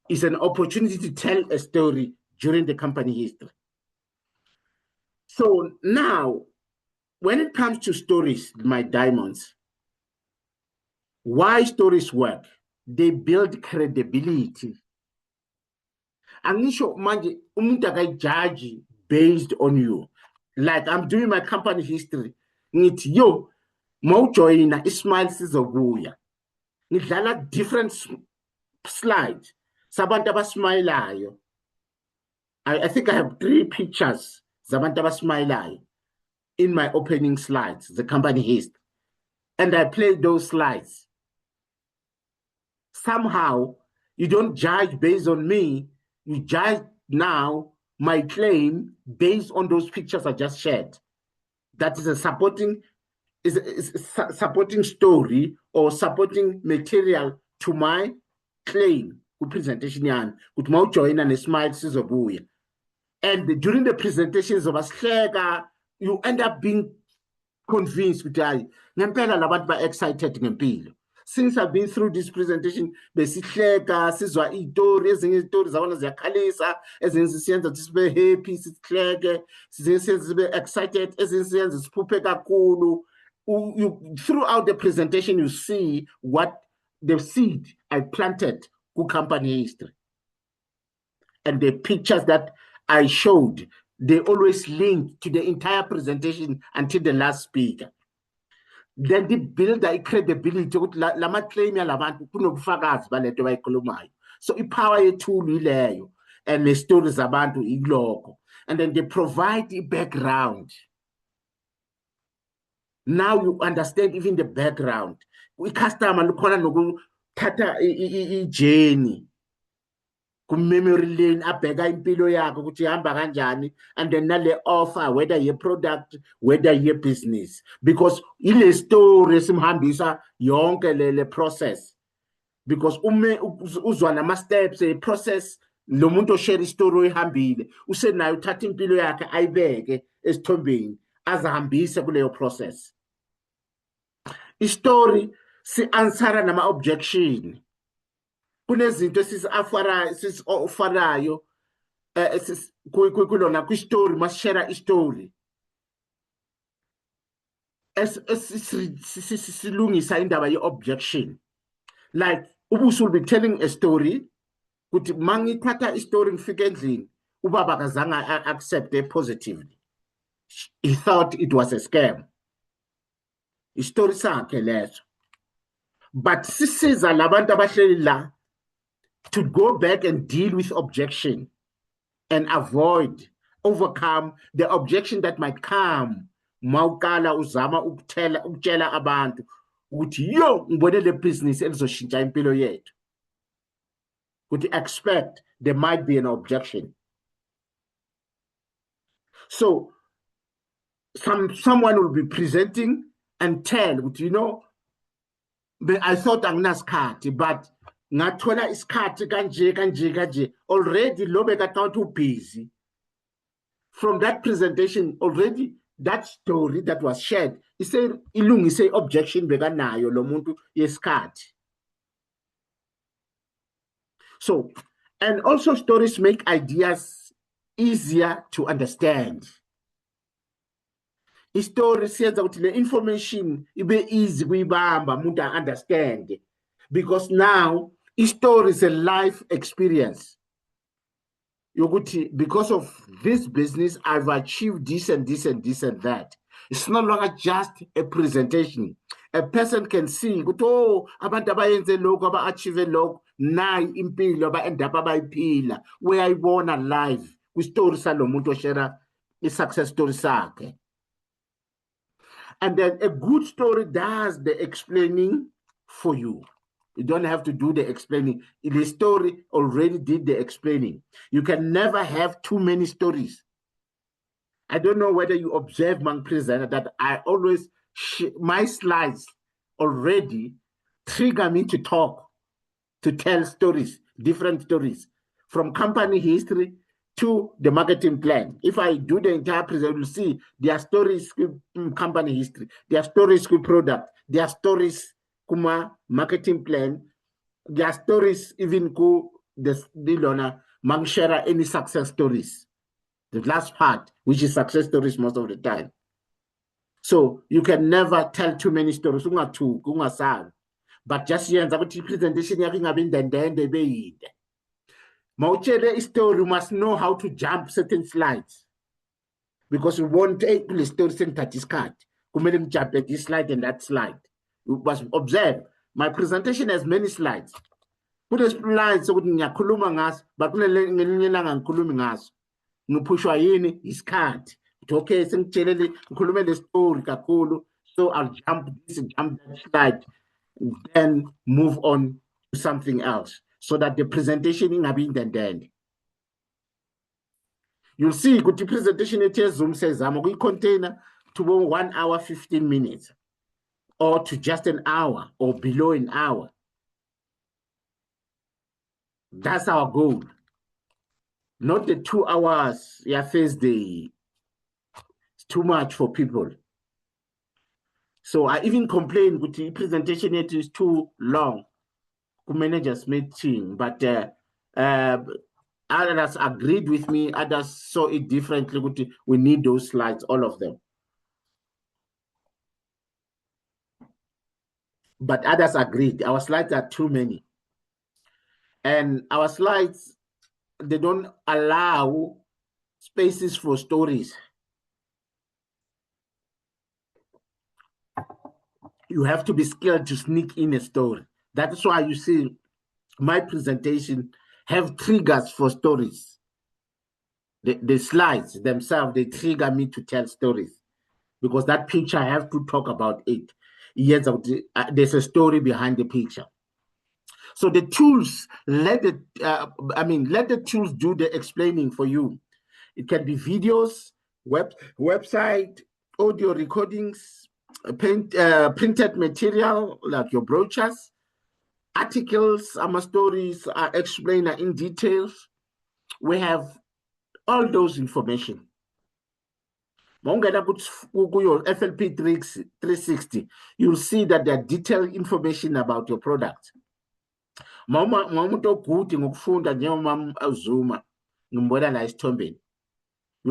it's an opportunity to tell a story during the company history. So now, when it comes to stories, my diamonds, why stories work? They build credibility. Angisho manje umuntu akayijudge based on you. Like I'm doing my company history. Ngithi yo mawujoyina ismile sizobuya. Ngidlala different slides. Sabantu abasmilayo. I think I have 3 pictures zabantu abasmilayo in my opening slides, the company history. And I played those slides. Somehow, you don't judge based on me, you judge now my claim based on those pictures I just shared. That is a supporting story or supporting material to my claim. Presentation yan, join and smile sizobuya. And during the presentations of Asleka, you end up being convinced with ngempela labantu ba excited ngempilo. Since I've been through this presentation, besihleka sizwa izitori, ezinye izitori zabona ziyakhalisa, ezinye siyenza sibe happy, sihleke, sibe excited, ezinye siyenza siphuphe kakhulu. Throughout the presentation, you see what the seed I planted ku company history. And the pictures that I showed, they always link to the entire presentation until the last speaker. Then they build a credibility. Lama claim ya labantu kunobufakazi balento bayikhulumayo. So ipower yethu ileyo, and the stories zabantu iloko. And then they provide the background. Now you understand even the background. Customer lukhona nokuthatha journey. Memory lane abheka impilo yakhe ukuthi ihamba kanjani, and then nale offer, whether your product, whether your business, because ile story simhambisa yonke le process, because uzwa nama-steps process lo muntu oshare istory oyihambile usenayo uthatha impilo yakhe ayibeke esithombeni azahambise kuleyo process. Istory si-answera nama-objection. Kunezinto esizifarayo kulona kwi-story, masishare istory silungisa indaba ye-objection. Like ubuso will be telling a story ukuthi mangithatha istory ngifike endlini ubaba kazange accept it positively. He thought it was a scam. Istory sakhe leso. But sisiza labantu abahleli la to go back and deal with objection and overcome the objection that might come. Mawukala uzama ukutshela abantu ukuthi yo ngibone le business elizoshintsha impilo yethu. Would expect there might be an objection. So someone will be presenting and tell, you know, I thought anginasikhathi, but ngathola isikhathi kanje already lobe kathathu too busy. From that presentation already that story that was shared ilungise objection bekanayo lo muntu yesikhathi. So, and also stories make ideas easier to understand. Story says that the information ibe easy kuyibamba umuntu understand, because now story is a life experience. Because of this business, I've achieved this and this and this and that. It's no longer just a presentation. A person can see, oh, abantu abayenze lokho, aba-achieve lokho, nayi impilo aba-end up abayiphila, uyayibona live kwi-story salo muntu oshare i-success story sakhe. And then a good story does the explaining for you. You don't have to do the explaining. The story already did the explaining. You can never have too many stories. I don't know whether you observe, Mang Presenter, that I always, my slides already trigger me to talk, to tell stories, different stories, from company history to the marketing plan. If I do the entire presentation, you'll see their stories with company history, their stories with product, their stories kuma marketing plan, their stories even ku the mang share any success stories. The last part, which is success stories most of the time. So you can never tell too many stories. But just here, the presentation having been then they be. Mauchele story, you must know how to jump certain slides, because you won't take the story and touch this card. You jump at this slide and that slide. You must observe. My presentation has many slides. Put a slide so we can kuluma ngas, but ngupushwa yini isikhathi. Okay, sengitshelele ngikhulume le story kakhulu, so I'll jump this and jump that slide, then move on to something else, so that the presentation ingabi indendende. You'll see the presentation at Zoom says I'm going to contain to 1 hour 15 minutes, or to just an hour or below an hour. That's our goal. Not the 2 hours, first day. It's too much for people. So I even complained with the presentation, it is too long. Managers meeting, but others agreed with me, others saw it differently. We need those slides, all of them. But others agreed. Our slides are too many. And our slides, they don't allow spaces for stories. You have to be skilled to sneak in a story. That's why you see my presentation have triggers for stories. The slides themselves, they trigger me to tell stories, because that picture, I have to talk about it. Yes, there's a story behind the picture. So the tools, let the tools do the explaining for you. It can be videos, website, audio recordings, printed material like your brochures, articles, stories are explained in details. We have all those information. Your FLP 360, you'll see that there are detailed information about your product. You'll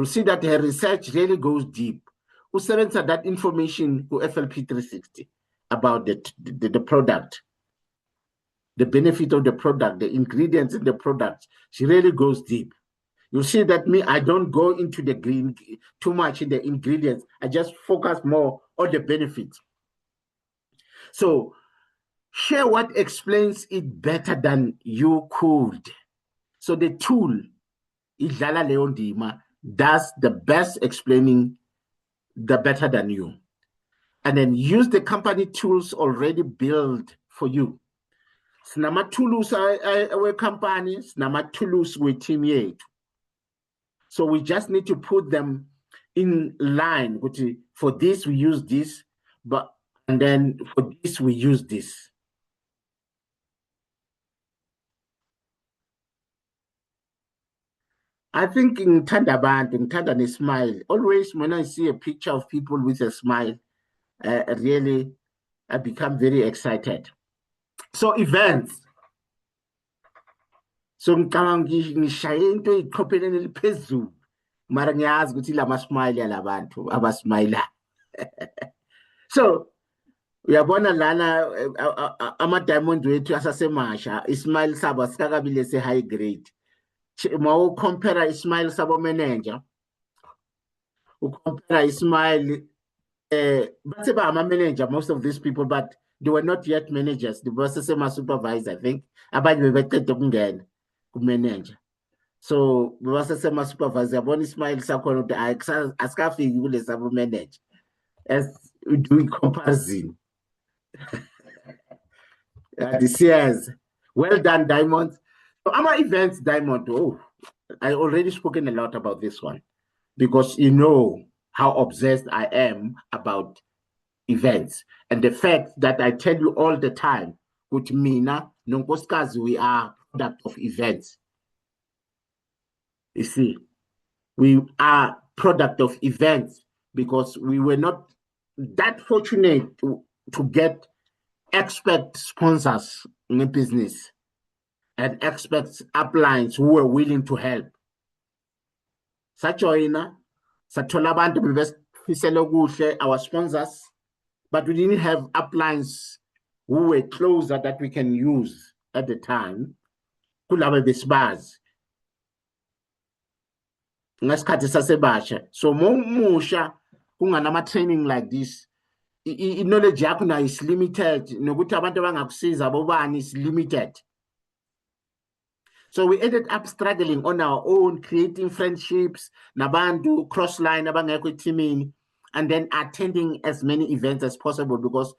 see that her research really goes deep. Usebenzisa that information to FLP 360 about the product, the benefit of the product, the ingredients in the product. She really goes deep. You see that I don't go into the green too much in the ingredients. I just focus more on the benefits. So share what explains it better than you could. So the tool, Idlala Leondima, does the best explaining the better than you. And then use the company tools already built for you. Sinama tools our company, sinama tools with team yet. So we just need to put them in line. For this, we use this, and then for this, we use this. I think in Tanda smile. Always when I see a picture of people with a smile, really, I become very excited. So events. So ngishaye into iqopheleni eliphezulu. Mara ngiyazi ukuthi la masmile yalabantu abasmile. So uyabona lana ama-diamond wethu asasemasha, ismile sabo sikakabile se-high grade. Ma ucompare ismile sabo manager, ucompare ismile, but ama-manager, most of these people, but they were not yet managers. They were supervisor, I think. Abanye bebecede ukungena ku-manager. So supervisor yabona ismile sakhona ukuthi asikafiki kule sabo manager as doing comparison. This year's well done, Diamond. So our events, Diamond. I already spoken a lot about this one because you know how obsessed I am about events and the fact that I tell you all the time, with Mina, Nonkoskazi, we are product of events. You see, we are product of events because we were not that fortunate to get expert sponsors in the business and expert uplines who were willing to help. Sajoina, sathola abantu bebesifisela okuhle, our sponsors, but we didn't have uplines who were closer that we can use at the time. Kulaba besibazi. Ngasikhathi sasebasha. So musha kunganama training like this, knowledge yakho na is limited, nokuthi abantu abangakusiza bobani is limited. So we ended up struggling on our own, creating friendships, nabantu, cross-line, abangekho teaming, and then attending as many events as possible because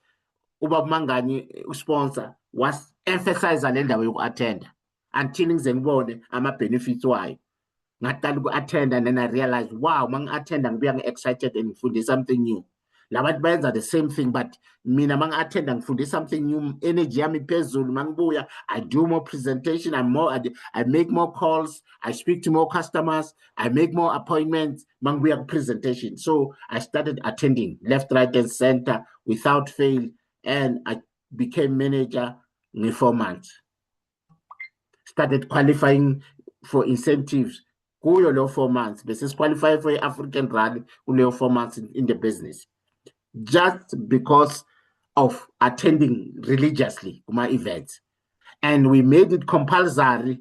Ubab Mangani, sponsor, was emphasized on the attend until ngibone ama-benefits wayo. Ngaqala uku-attend and then I realized, wow, attend and being excited and ngifunde something new. Labantu bayenza the same thing, but mina attend and ngifunde something new, energy yami phezulu mangibuya, I do more presentation, I make more calls, I speak to more customers, I make more appointments, mangibuya presentation. So I started attending left, right, and center without fail, and I became manager in 4 months. Started qualifying for incentives. Kuyo lo 4 months. This is qualified for African Rally, kuyo 4 months in the business. Just because of attending religiously my events. And we made it compulsory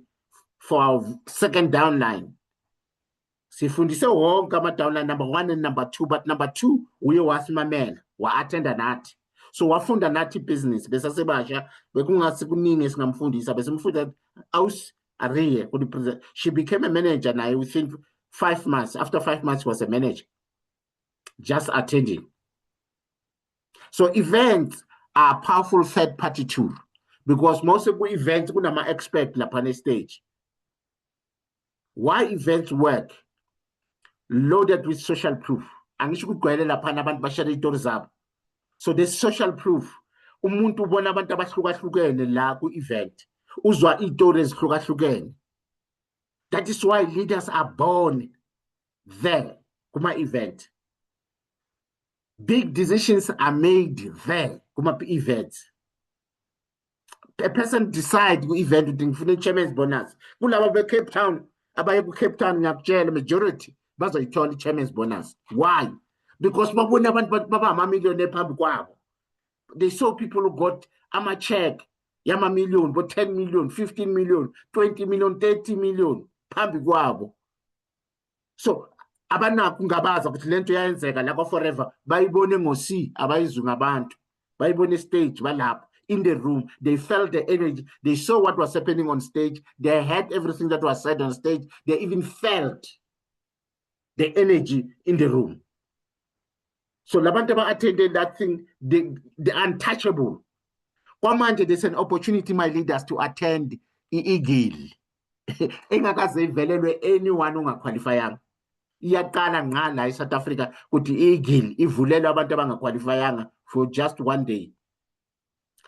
for our second downline. Sifundise wonke ama-downline, number 1 and number 2, but number 2, uye wasimamela, wa-attenda nathi. So wafunda nathi business, besasebasha, bekungasi kuningi esingamfundisa, besimfunda Ariye, she became a manager now within 5 months. After 5 months, she was a manager, just attending. So events are a powerful third-party tool because most of the events are expert on the stage. Why events work? Loaded with social proof. So there's social proof. umuntu ubona abantu abahlukahlukene la ku-event, uzwa iy'tori ezihlukahlukene. That is why leaders are born there kuma-event. Big decisions are made there kuma-events. A person decide ku-event ukuthi ngifuna i-chairman's bonus. Kulaba be-Cape Town, abaye ku-Cape Town ngiyakutshela majority bazoyithola i-chairman's bonus. Why? Because babona abantu baba amamiliyoni phambi kwabo. They saw people who got ama-check yama-million, but 10 million, 15 million, 20 million, 30 million phambi kwabo. So abanakho ungabaza ukuthi lento iyayenzeka la kwa-Forever, bayibone ngo-C, abayizwi ngabantu, bayibone stage balapho. In the room, they felt the energy. They saw what was happening on stage. They heard everything that was said on stage. They even felt the energy in the room. So Labantaba attended that thing, the untouchable. One month, there's an opportunity, my leaders, to attend i-Eagle. Engakaze ivelelwe anyone ongaqualifyanga. Iyaqala ngala eSouth Africa ukuthi i-Eagle ivulelwe abantu abangaqualifyanga for just one day.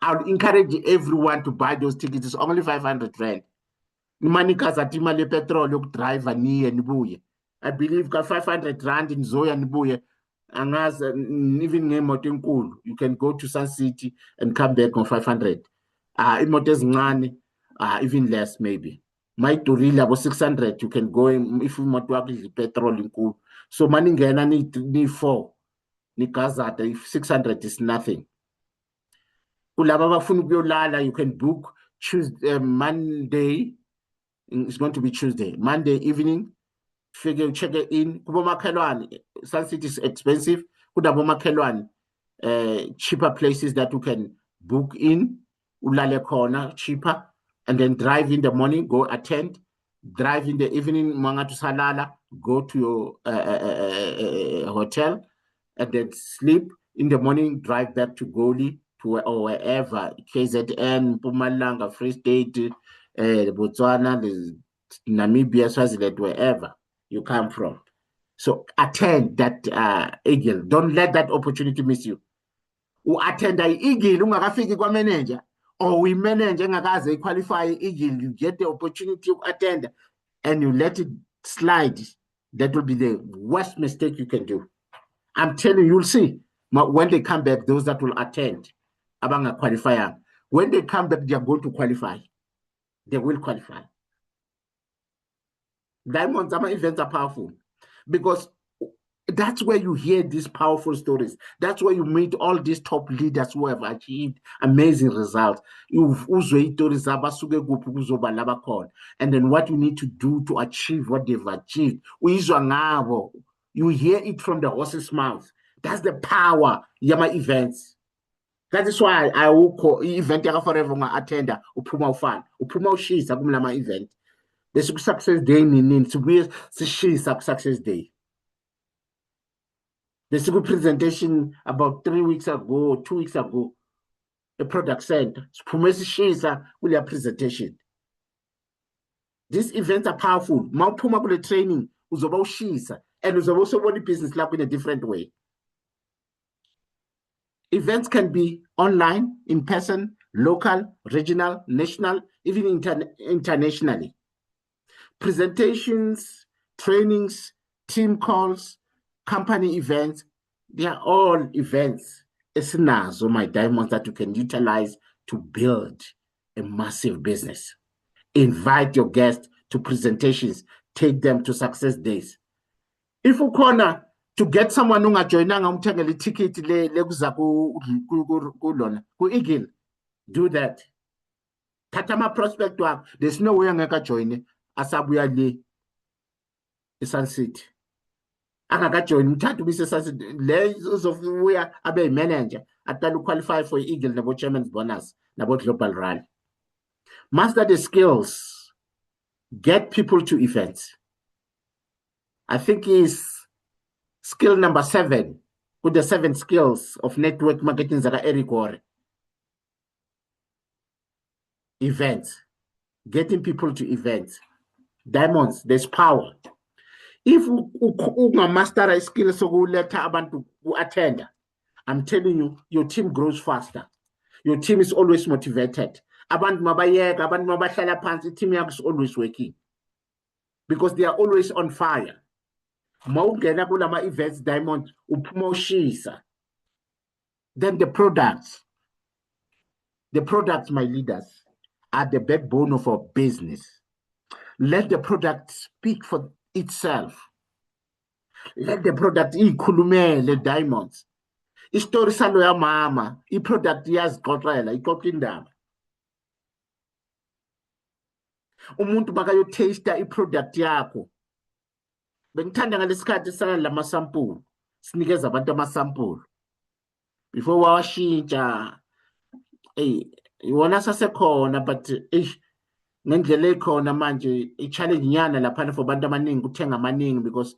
I'll encourage everyone to buy those tickets. It's only 500 rand. Money kazatima le petrol yok driver ni nibuye. I believe ka 500 rand in Zoya nibuye. Angas even ngemoto enkulu. You can go to Sun City and come back on 500. Imoto ezincane even less maybe. My Turila was 600. You can go if imoto yakho is petrol enkulu. So money ngena ni 4. Ni kazata if 600 is nothing. You can book Tuesday, Monday. It's going to be Tuesday. Monday evening, figure check it in. Sun City is expensive. Cheaper places that you can book in. Ulale corner cheaper, and then drive in the morning, go attend. Drive in the evening, Mangatu Salala, go to your hotel, and then sleep in the morning. Drive back to Goli. Or wherever, KZN, Mpumalanga, Free State, Botswana, Namibia, Swaziland, wherever you come from. So attend that Eagle. Don't let that opportunity miss you. Who attend the Eagle, ungakafiki kwa manager, or we manager ngakaze qualify Eagle, you get the opportunity to attend and you let it slide. That will be the worst mistake you can do. I'm telling you, you'll see. When they come back, those that will attend, abanga qualifier. When they come back, they are going to qualify. They will qualify. Diamond Zama events are powerful because that's where you hear these powerful stories. That's where you meet all these top leaders who have achieved amazing results. And then what you need to do to achieve what they've achieved. You hear it from the horse's mouth. That's the power Yama events. That is why I will call event forever attender upuma ufan upuma ushisa kumlama event. The success day nini to be success day. The presentation about 3 weeks ago, 2 weeks ago, a product center. Shisa with your presentation. These events are powerful. Maupuma kule training uzoba ushisa and uzoba also body business like in a different way. Events can be online, in person, local, regional, national, even internationally. Presentations, trainings, team calls, company events, they are all events. It's now my diamonds that you can utilize to build a massive business. Invite your guests to presentations, take them to success days. If you corner to get someone who joinanga umthengele ticket le kuza kulona ku Eagle, do that. Tatama prospect wakho, there's no way angeka join asabuya le eSun City. Angaka join mthathu bise eSun City le uzobuya abe manager atala qualify for Eagle nabo chairman's bonus nabo global rally. Master the skills. Get people to events. I think is skill number 7 with the 7 skills of network marketing that Eric Ore. Events. Getting people to events. Diamonds, there's power. If you master a skill so let abantu attend, I'm telling you, your team grows faster. Your team is always motivated. Abantu mabayeka, abantu mabahlala phansi, team yakho is always working because they are always on fire. Mawungena kulama events Diamond uphuma ushisa. Then the products, my leaders, are the backbone of our business. Let the product speak for itself. Let the product ikhulumele Diamonds. Istory salo ya mama, i-product iyaziqoqela, iqoqa indaba. Umuntu bakayo taster i-product yakho. Bengithanda ngalesikhathi sana lama-sample. Sinikeza abantu ama-sample. Before wawashintsha, iwona sasekhona, but ngendlela ekhona manje i-challenge nyana laphana for abantu abaningi ukuthenga amaningi because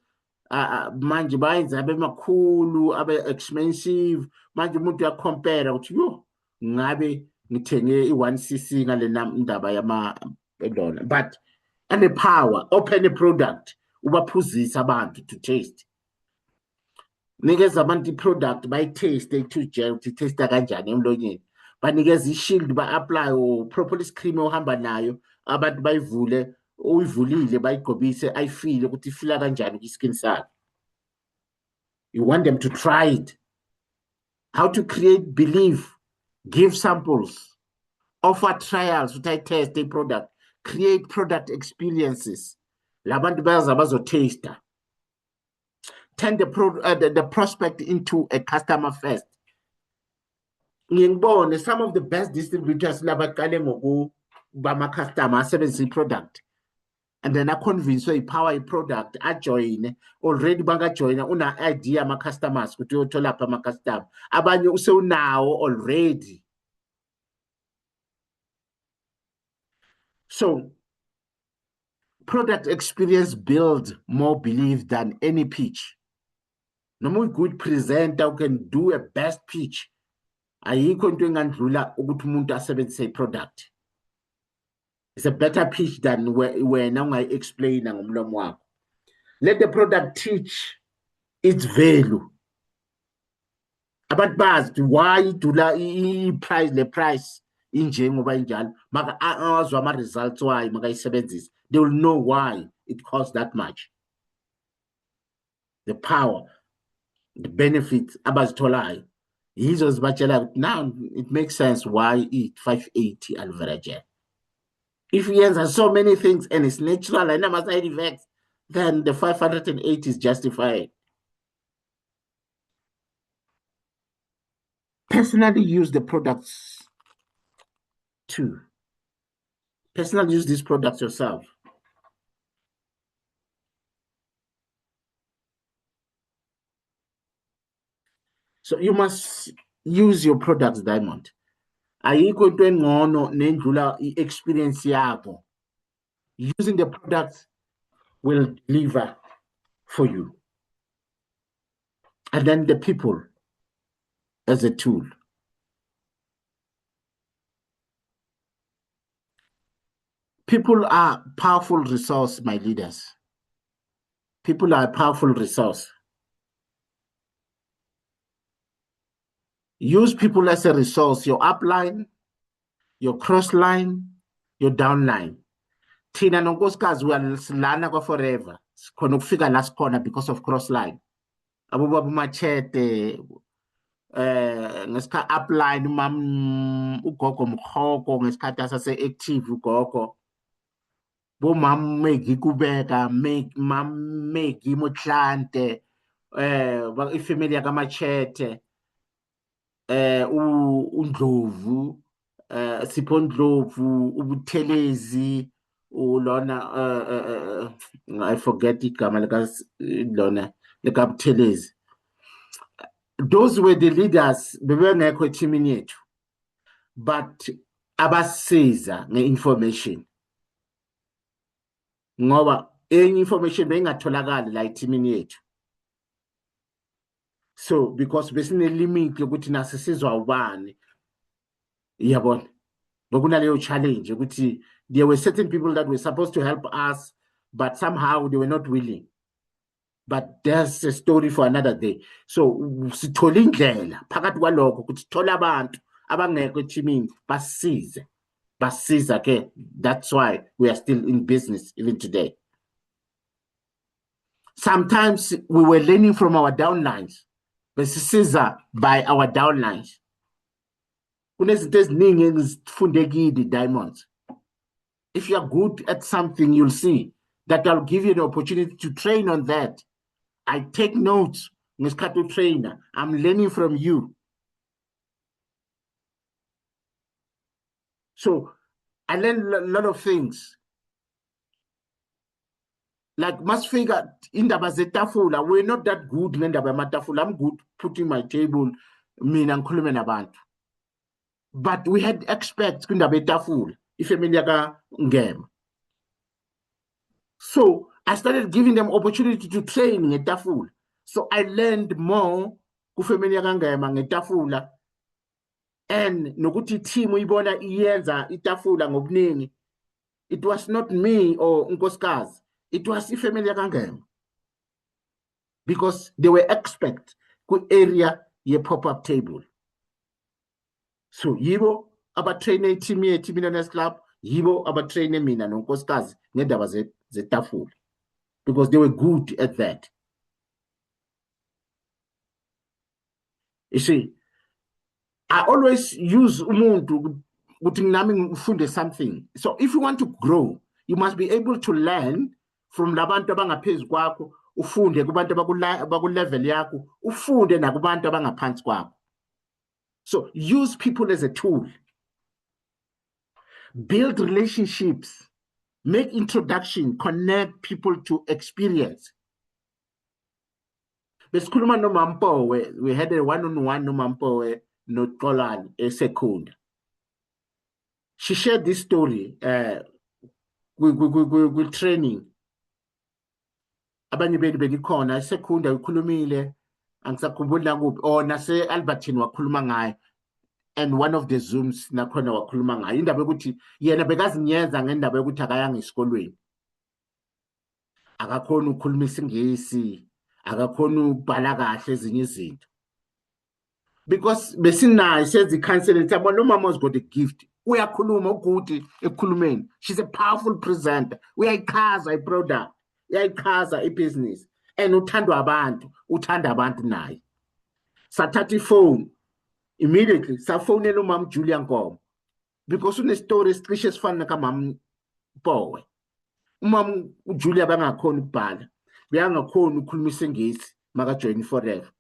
manje bayenza abe makhulu, abe expensive. Manje umuntu uyacompare ukuthi yo ngabe ngithenge i-1 cc ngale ndaba yama dollar. But ane power, open a product, ubaphuzisa abantu to taste. Nikeza abantu i-product bayi-taste ethu-gel ukuthi taste kanjani emlonyeni. Banikeza i-shield ba-apply or propolis cream ohamba nayo, abantu bayivule, uyivulile bayigqobise, ayifile ukuthi ifila kanjani kwi-skin sakhe. You want them to try it. How to create belief, give samples, offer trials ukuthi I-test a product, create product experiences. Labantu bayaza bazo-taster. Turn the prospect into a customer first. Ngiyibone some of the best distributors labaqale ngokubama customer asebenzisa product, and then convince power product ajoyine already bangajoyina una idea ama customers ukuthi uyothola apha ama customer abanye usewunawo already. So product experience builds more belief than any pitch. Noma good presenter who can do a best pitch, ayikho into engandlula ukuthi umuntu asebenzise product. It's a better pitch than wena ungayi-explain ngomlomo wakho. Let the product teach its value. Abantu bazi why idula i-price, le price inje ngoba injalo, maka azwa ama-results wayo makayisebenzisa. They will know why it costs that much. The power, the benefits abazitholayo. Yizo zibatshela now it makes sense why eat 580 aloe vera gel. If he has so many things and it's natural and no side effects, then the 580 is justified. Personally use the products too. Personally use these products yourself. So you must use your products, Diamond. Ayikho into engcono nendlula i-experience yakho. Using the products will deliver for you. And then the people as a tool. People are a powerful resource, my leaders. People are a powerful resource. Use people as a resource, your upline, your crossline, your downline. Thina nonkosikazi uyasilana kwa forever. Sikhona ukufika la sikhona because of crossline. Abobaba Machete, ngesikhathi upline ugogo Mkhoko ngesikhathi asase-active ugogo. Bomam Megi Kubeka, mam Megi Motlante, ifamily yakamachete. uNdlovu, Sipho Ndlovu, uButhelezi, ulona I forget igama lona likaButhelezi. Those were the leaders bebengekho ethimini yethu, but abasiza nge-information ngoba enye information beyingatholakali la ethimini yethu. So because besine limit yokuthi nasisizwa ubani, yabona bekunaleyo challenge ukuthi there were certain people that were supposed to help us but somehow they were not willing. But there's a story for another day. So sithola indlela phakathi kwalokho ukuthi sithola abantu abangekho ethimini basize. Basiza ke. That's why we are still in business even today. Sometimes we were learning from our downlines. Besisiza by our downlines. Kunezinto eziningi engizifunde kidi diamonds. If you are good at something, you'll see that I'll give you the opportunity to train on that. I take notes, ngesikhathi trainer. I'm learning from you. So I learned a lot of things. Like masifika indaba zetafula, we're not that good ngendaba yamatafula. I'm good putting my table, mina ngikhulume nabantu. But we had experts kwindaba yetafula, ifamily yaka Ngema. So I started giving them opportunity to train ngetafula. So I learned more kufamily yaka Ngema ngetafula. And nokuthi team uyibona iyenza itafula ngobuningi. It was not me or Nkosikazi. It was ifamily yaka Ngema. Because they were expert ku area ye pop-up table. So yibo abatraine team yethu Millionaires Club, yibo abatraine mina nonkosikazi ngendaba zetafula. Because they were good at that. You see, I always use umuntu ukuthi nami ngifunde something. So if you want to grow, you must be able to learn from labantu abangaphezulu kwakho, ufunde kubantu abakulevel yakho, ufunde nakubantu abangaphansi kwakho. So use people as a tool. Build relationships. Make introduction. Connect people to experience. Besikhuluma noMampowe, we had a one-on-one noMampowe noXolani eSekunda. She shared this story with training. Abanye benu benikhona eSekunda ukhulumile angisakhumbula kuphi nase Albertine wakhuluma ngayo. And one of the Zooms nakhona wakhuluma ngayo indaba yokuthi yena bekazinyenza ngendaba yokuthi akayanga esikolweni. Akakhona ukukhuluma isingisi, akakhona ukubhala kahle ezinye izinto. Because besinayo senze counseling tabo no mama's got a gift. Uyakhuluma ukuthi ekhulumeni. She's a powerful presenter. Uyayichaza iproduct, uyayichaza ibusiness. And uthanda abantu naye. Sathatha ifone. Immediately, safonela umam Julia Nkomo. Because une-story esicishe esifana kamam Mpowe. Umam uJulia bangakhona ukubhala. Beyangakhona ukukhuluma isingisi makajoin forever.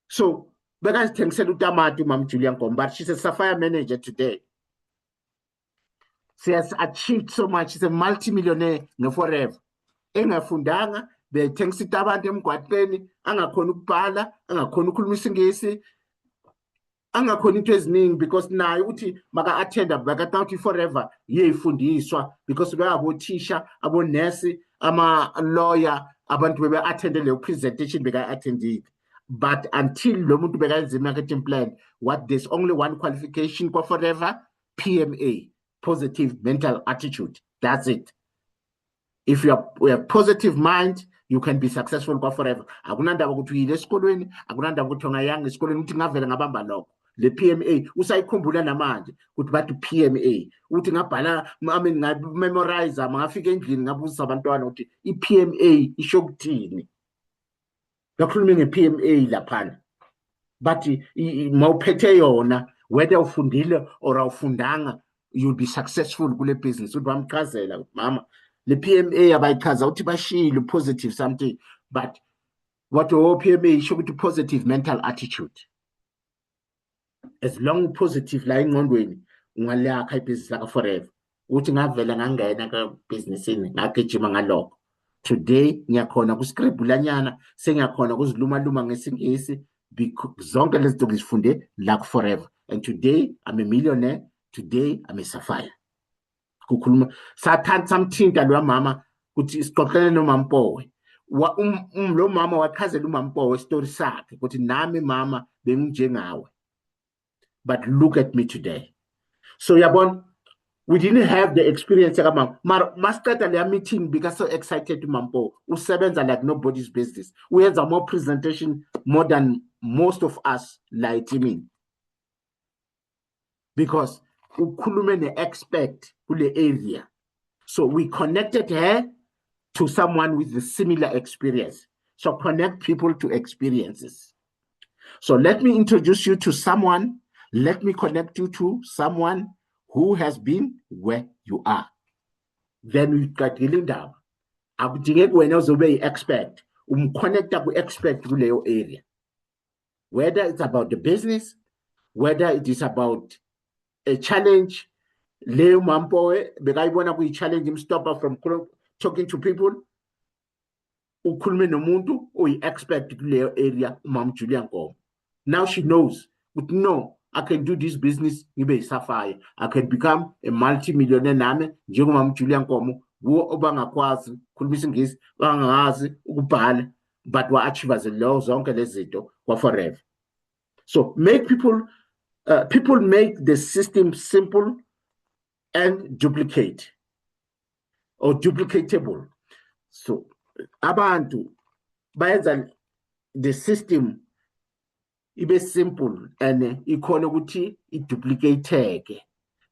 So, bekazithengisela utamati umam Julia Nkomo, but she's a Sapphire manager today. She has achieved so much. She's a multi-millionaire forever. Engafundanga, bethengisa abantu emgwaqeni, angakhona ukubhala, angakhona ukukhuluma isingisi, angakhona into eziningi because naye uthi maka-attenda baka-County Forever yeyifundiswa because bekabothisha, abonesi, ama-lawyer, abantu bebe-attende leyo presentation beka-attendile. But until lo muntu bekayenza i-marketing plan, there's only one qualification for Forever, PMA, positive mental attitude. That's it. If you have positive mind, you can be successful forever. Akunandaba ukuthi uyile esikolweni, akunandaba ukuthi ungayanga esikolweni ukuthi ngavela ngabamba lokho. Le PMA usayikhumbula namanje ukuthi bathi PMA uthi ngabhala memorize ngafika endlini ngabuza abantwana ukuthi iPMA isho ukuthini. Ngakhuluma ngePMA laphana. But mawuphethe yona whether ufundile or awufundanga, you'll be successful kule business. Uthi bamchazela mama le PMA abayichaza uthi bashilo positive something, but what PMA isho ukuthi positive mental attitude. As long positive la engqondweni ungalakha ibhizinisi lakho forever. Uthi ngavela ngangena ka businessini ngagijima ngalokho. Today ngiyakhona kuscribulanyana, sengiyakhona kuziluma ngesingisi, zonke lezi zinto ngizifunde la forever. And today I'm a millionaire. Today I'm a Sapphire. Kukhuluma sathanda samthinta lo mama ukuthi sixoxele noMampowe. Lo mama wachazela uMampowe story sakhe ukuthi nami mama benginjengawe. But look at me today. So yabona, we didn't have the experience yakamama. Masiqeda leya meeting because so excited uMampowe. Usebenza like nobody's business. Uyenza more presentation more than most of us lie teaming. Because ukhulume expert kule area. So we connected her to someone with a similar experience. So connect people to experiences. So let me introduce you to someone. Let me connect you to someone who has been where you are. Then we got dealing down. Akudingeki wena uzobe yi-expert. Umconnecta ku-expert kuleyo area. Whether it's about the business, whether it is about a challenge, leyo mampoe bekayibona kuyi-challenge imstopper from talking to people, ukhulume nomuntu oyi-expert kuleyo area, umam Julia Nkomo. Now she knows, but no, I can do this business, ngibe Sapphire. I can become a multi-millionaire nami, njengomam Julia Nkomo, wo obangakwazi, khulumisa ingisi, bangazi ukubhala, but wa-achieve lezo zonke lezinto forever. So make people make the system simple and duplicate or duplicatable. So abantu bayenza the system ibe simple and ikhona ukuthi iduplicate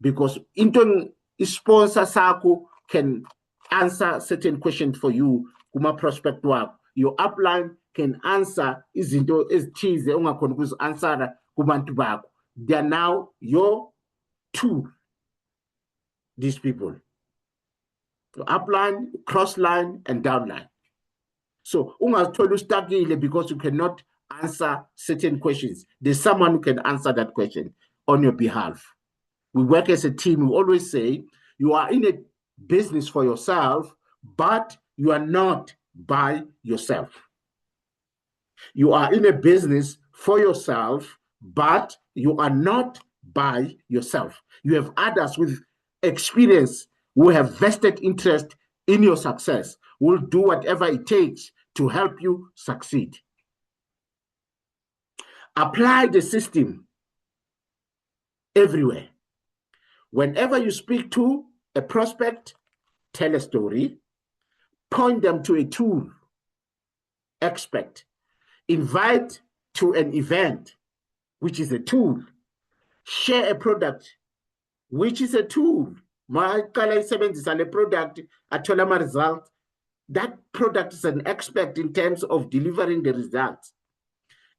because into sponsor sakho can answer certain questions for you kuma prospect wakho. Your upline can answer izinto ezithize ongakhona ukuzi-answera kubantu bakho. They are now your tool, these people. So upline, crossline, and downline. So ungazithola ustakile because you cannot answer certain questions. There's someone who can answer that question on your behalf. We work as a team. We always say you are in a business for yourself, but you are not by yourself. You are in a business for yourself, but you are not by yourself. You have others with experience who have vested interest in your success, will do whatever it takes to help you succeed. Apply the system everywhere. Whenever you speak to a prospect, tell a story, point them to a tool, expect, invite to an event, which is a tool, share a product, which is a tool. Product, result. That product is an expert in terms of delivering the results.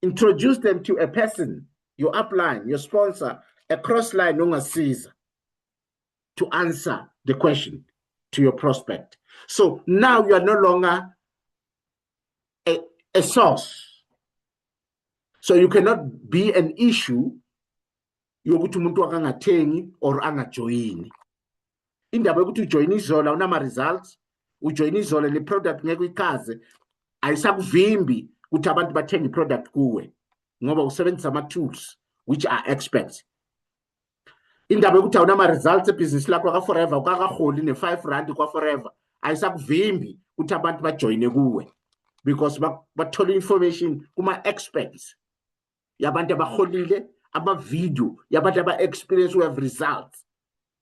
Introduce them to a person, your upline, your sponsor, a crossline known as Caesar, to answer the question to your prospect. So now you are no longer a source. So you cannot be an issue yokuthi umuntu akangathengi or angajoyini. Indaba yokuthi ujoyina izola unama results, ujoyina izola le product ngeke uyikaze, ayisakuvimbi ukuthi abantu bathenge i-product kuwe ngoba usebenzisa ama-tools which are experts. Indaba yokuthi awunama results ebhizinisi lakho ka-forever ukakaholi ne-5 rand kwa-forever ayisakuvimbi ukuthi abantu bajoyine kuwe because bathole information kuma-experts yabantu abaholile ama-video yabantu aba-experience who have results.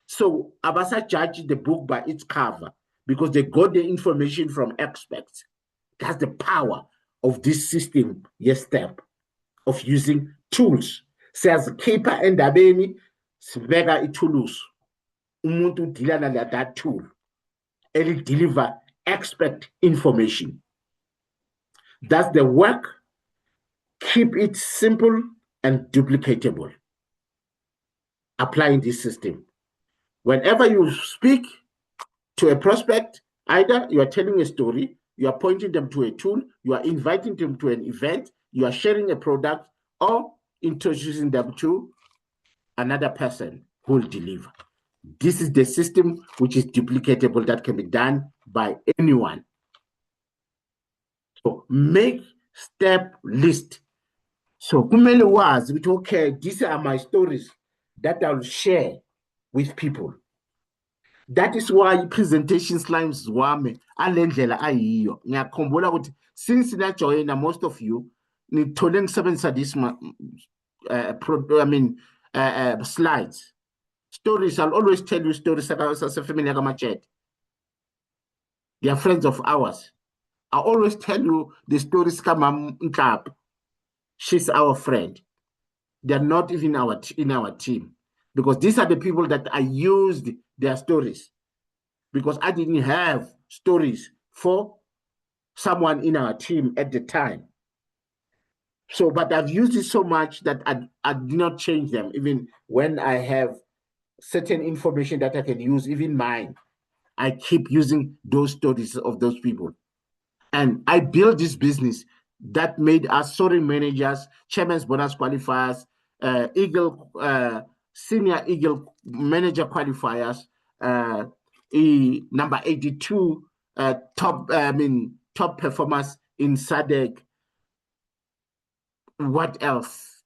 So abasa judge the book by its cover because they got the information from experts. That's the power of this system, yes, step of using tools. Says keeper endabeni sibeka itools. Umuntu dilana na that tool. And deliver expert information. That's the work. Keep it simple and duplicatable. Applying this system. Whenever you speak to a prospect, either you are telling a story, you are pointing them to a tool, you are inviting them to an event, you are sharing a product, or introducing them to another person who will deliver. This is the system which is duplicatable that can be done by anyone. So make step list. So kumele wazi ukuthi okay, these are my stories that I'll share with people. That is why presentation slides wami alendlela ayiyo. Ngiyakhumbula ukuthi since najoyina most of you nithole ngisebenzisa this slides. Stories, I'll always tell you stories as a family like they are friends of ours. I always tell you the stories come up. she's our friend. They're not even in our team, because these are the people that I used their stories, because I didn't have stories for someone in our team at the time. So, but I've used it so much that I did not change them, even when I have certain information that I can use, even mine. I keep using those stories of those people. And I built this business that made us soaring managers, chairman's bonus qualifiers, Eagle, senior Eagle manager qualifiers, number 82 top performers in SADC. What else?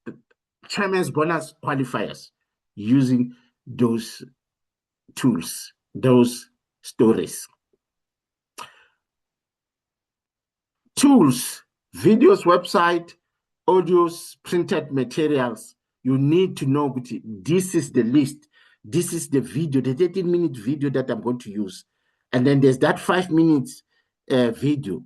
Chairman's bonus qualifiers, using those tools, those stories. Tools, videos, website, audios, printed materials. You need to know this is the list. This is the video, the 13-minute video that I'm going to use. And then there's that 5 minutes video.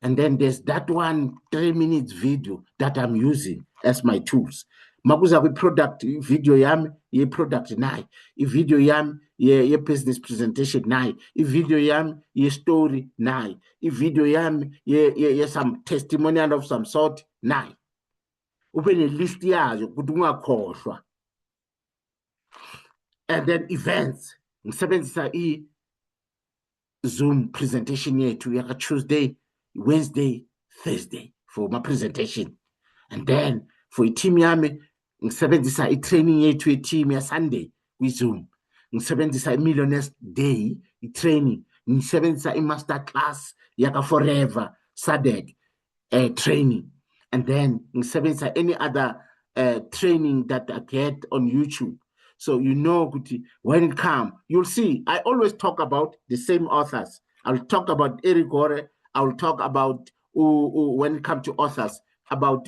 And then there's that one 3 minutes video that I'm using as my tools. Makuza product video yam ye product nayi, video yam ye business presentation nayi, video yam ye story nayi, video yam ye some testimonial of some sort nayi. Ube ne list yazo ukuthi ungakhohlwa. And then events, ngisebenzisa Zoom presentation yethu yaka Tuesday, Wednesday, Thursday for my presentation. And then for team yami ngisebenzisa i-training yethu ye-team ya Sunday kwi-Zoom. Ngisebenzisa i-Millionaires Day i-training. Ngisebenzisa i-master class yaka Forever SADC training. And then ngisebenzisa any other training that I get on YouTube. So you know, when it comes, you'll see, I always talk about the same authors. I'll talk about Eric Gore. I'll talk about, when it comes to authors, about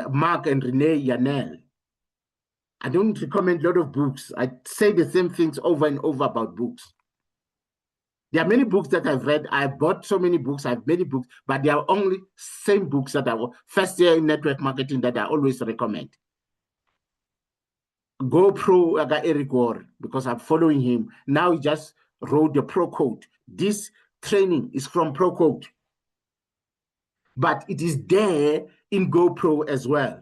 Mark and Renee Yanel. I don't recommend a lot of books. I say the same things over and over about books. There are many books that I've read. I bought so many books. I have many books, but they are only same books that I first year in network marketing that I always recommend. GoPro, I got Eric Gore because I'm following him. Now he just wrote the Pro Code. This training is from Pro Code, but it is there in GoPro as well.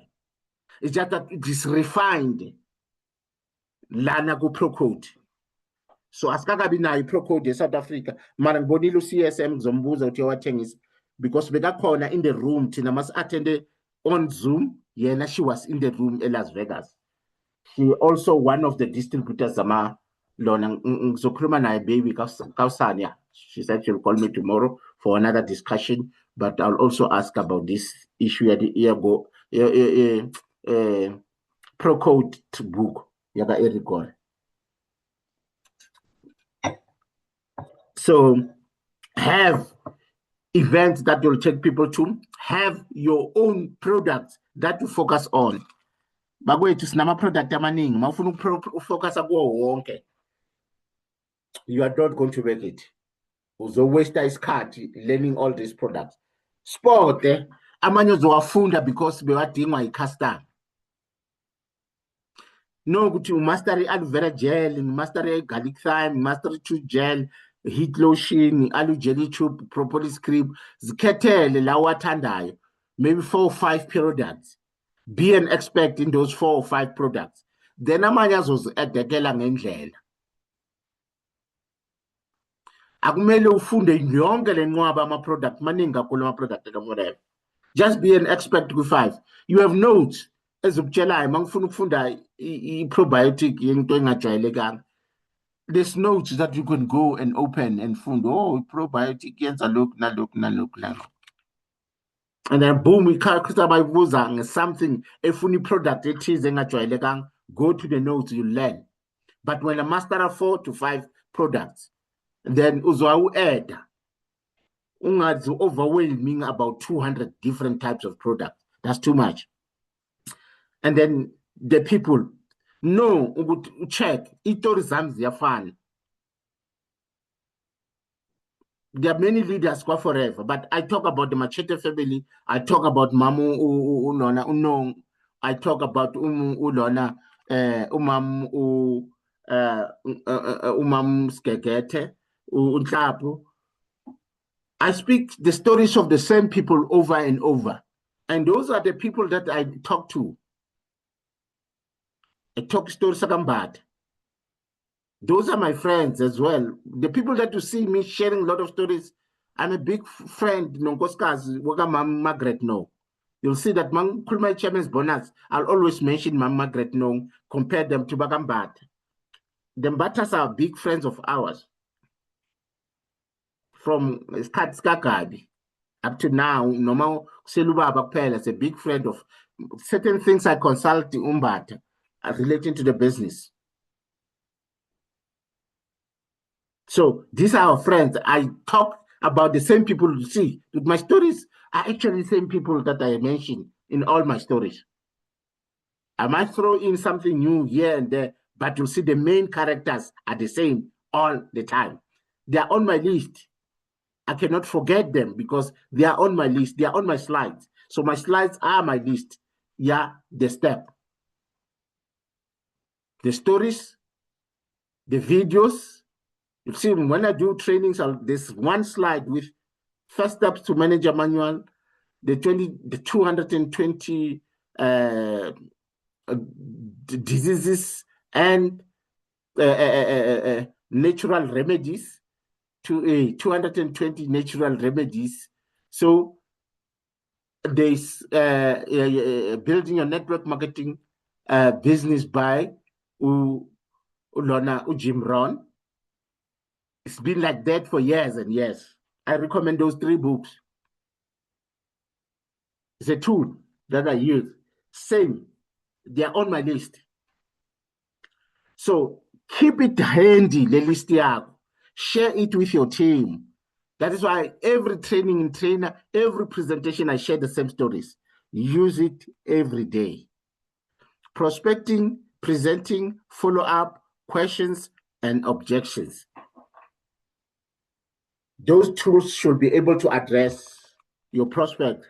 It's just that it is refined. Lana GoPro Code. So asikakabi nayo i-Pro Code South Africa. Mara ngibonile u-CSM ngizombuza ukuthi wathengisa, because bekakhona in the room thina mas attended on Zoom. Yena, she was in the room in Las Vegas. She also one of the distributors lona ngizokhuluma naye baby Kausanya. She said she'll call me tomorrow for another discussion, but I'll also ask about this issue at the Pro Code book yaga Eric Gore. So have events that you'll take people to, have your own products that you focus on. Bakwethu sinama product amaningi, mawufuna ukufocus kuwo wonke, you are not going to make it. Uzowaste isikhathi learning all these products. Sport amanye uzowafunda because bewadingwa i-customer. No, ukuthi umaster aloe vera gel, master garlic thyme, master tooth gel, heat lotion, aloe jelly tube, propolis cream, zikhethele la wathandayo, maybe 4 or 5 products. Be an expert in those 4 or 5 products. Then amanye azozi-edekela ngendlela. Akumele ufunde yonke le nqwaba ama-product, maningi kakhulu ama-product whatever. Just be an expert kwi-5. You have notes ezikutshelayo mangifuna ukufunda i-probiotic yento engajwayelekanga. There's notes that you can go and open and find, oh, probiotic yenza lokhu nalokhu nalokhu nalokhu. And then boom, we can't something efuna product ethize engajwayelekanga, go to the notes, you learn. But when a master of 4 to 5 products, then add overwhelming about 200 different types of products. That's too much. And then the people no check itori zami ziyafana. There are many leaders go forever, but I talk about the Machete family. I talk about Mamu Unona Unong. I talk about Ulona Umam Umam Skegete Untapu. I speak the stories of the same people over and over. And those are the people that I talk to. I talk stories bad. Those are my friends as well. The people that you see me sharing a lot of stories, I'm a big friend, Nonkoskas, Mam Margaret No. You'll see that Mang Kulmai Chairman's bonus, I'll always mention Mam Margaret No, compare them to Bagambat. The Mbatas are big friends of ours. From Skakadi up to now, Normal Seluba Bakpel is a big friend of certain things I consult the Umbat relating to the business. So these are our friends. I talk about the same people you see. My stories are actually the same people that I mentioned in all my stories. I might throw in something new here and there, but you'll see the main characters are the same all the time. They are on my list. I cannot forget them because they are on my list. They are on my slides. So my slides are my list. Yeah, the step. The stories, the videos. You see, when I do trainings, there's one slide with first steps to manager manual, the 220 diseases and natural remedies, to 220 natural remedies. So there's building a network marketing business by Ulona Jim Rohn. It's been like that for years and years. I recommend those 3 books. It's a tool that I use. Same, they are on my list. So keep it handy, the list. Share it with your team. That is why every training and trainer, every presentation, I share the same stories. Use it every day. Prospecting, presenting, follow-up, questions, and objections. Those tools should be able to address your prospect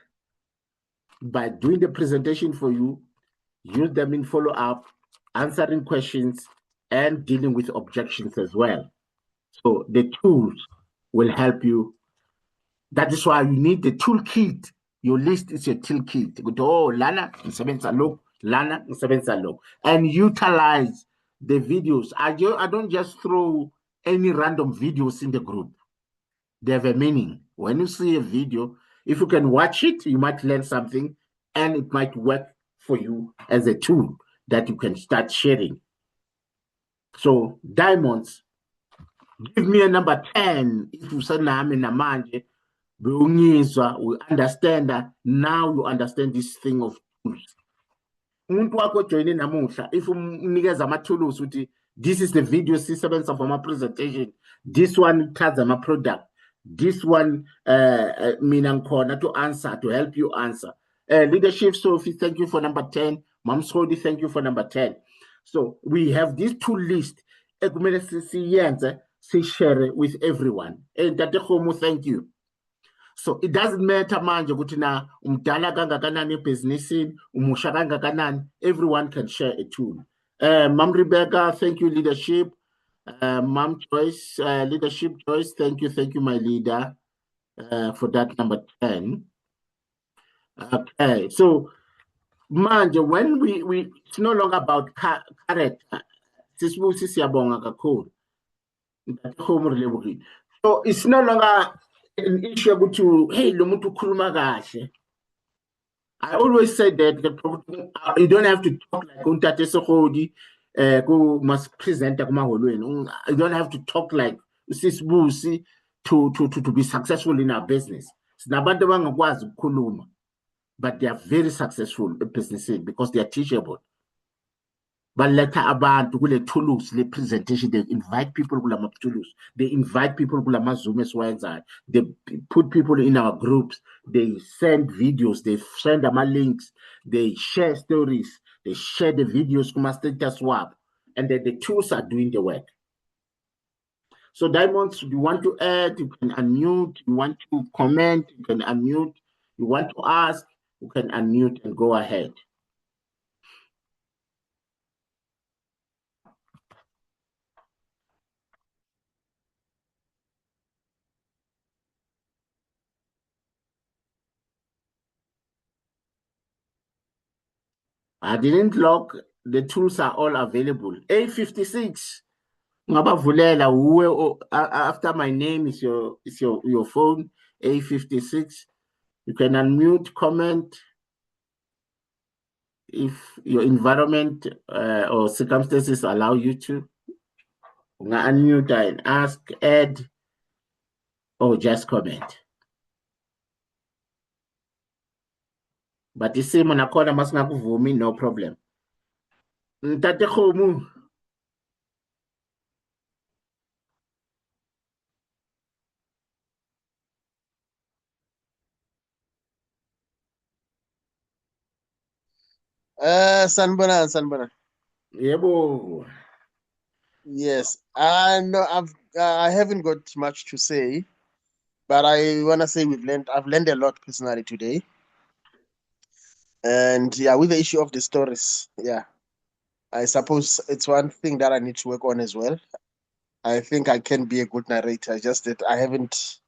by doing the presentation for you, use them in follow-up, answering questions, and dealing with objections as well. So the tools will help you. That is why you need the toolkit. Your list is your toolkit. Oh, Lana, Lana, and utilize the videos. I don't just throw any random videos in the group. They have a meaning. When you see a video, if you can watch it, you might learn something, and it might work for you as a tool that you can start sharing. So diamonds, give me a number 10 if you say nami namanje. We understand that now you understand this thing of tools. Umuntu wakho joine namuhla, if umnikeza ama-tools uthi this is the video sisebenza for my presentation, this one chaza my product, this one mina ngikhona to answer, to help you answer. Leadership Sophie, thank you for number 10. Mam Sodi, thank you for number 10. So we have this tool list ekumele siyenze share with everyone. And Tate Khomo, thank you. So it doesn't matter manje ukuthi na umdala kangakanani ebhizinisini, umusha kangakanani, everyone can share a tool. Mam Rebecca, thank you, leadership. Mam Joyce, leadership Joyce, thank you, my leader, for that number 10. Okay, so manje when we it's no longer about character. Sisibusi siyabonga kakhulu. So it's no longer an issue about hey, lo muntu ukhuluma kahle. I always say that you don't have to talk like Untate Sokhodi, who must present kumahholweni. You don't have to talk like Sisibusi to be successful in our business. Sinabantu abangakwazi ukukhuluma, but they are very successful in businesses because they are teachable. But later abantu kule tools, the presentation, they invite people kula tools, they invite people kula Zoom eswenzayo, they put people in our groups, they send videos, they send them links, they share stories, they share the videos kuma status swap, and then the tools are doing the work. So Diamonds, you want to add, you can unmute. You want to comment, you can unmute. You want to ask, you can unmute and go ahead. I didn't lock. The tools are all available. A56. After my name is your phone, A56. You can unmute, comment if your environment or circumstances allow you to. Unmute and ask, add, or just comment. But isimo nakhona masingakuvumi, no problem. Ntate Kgomo. Sanbona. Yebo. Yes, no, I haven't got much to say, but I wanna say I've learned a lot personally today, and yeah, with the issue of the stories, yeah, I suppose it's one thing that I need to work on as well. I think I can be a good narrator, just that I haven't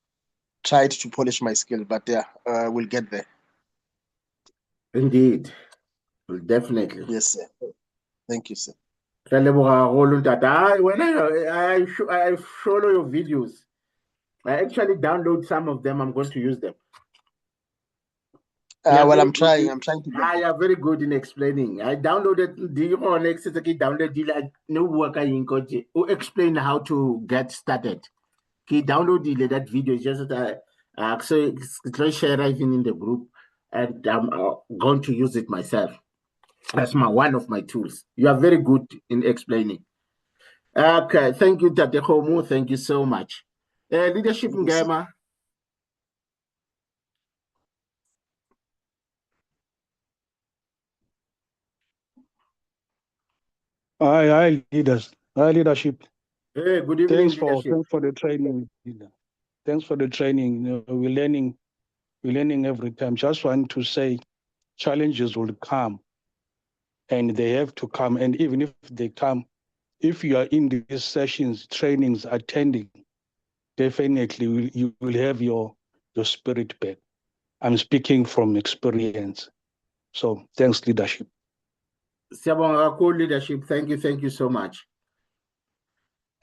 tried to polish my skill, but yeah, we'll get there. Indeed, definitely. Yes, sir. Thank you, sir. When I follow your videos, I actually download some of them. I'm going to use them. Well, I'm trying to get I am very good in explaining. I downloaded the next download no work explain how to get started. He downloaded that video just so it's share even in the group, and I'm going to use it myself. That's one of my tools. You are very good in explaining. Okay, thank you, Tate Homo. Thank you so much. Leadership Ngema. Hi, leaders. Hi, leadership. Hey, good evening, leadership. Thanks for the training. Thanks for the training. We're learning every time. Just want to say, challenges will come, and they have to come. And even if they come, if you are in these sessions, trainings, attending, definitely you will have your spirit back. I'm speaking from experience. So thanks, leadership. Siyabonga kakhulu, leadership. Thank you so much.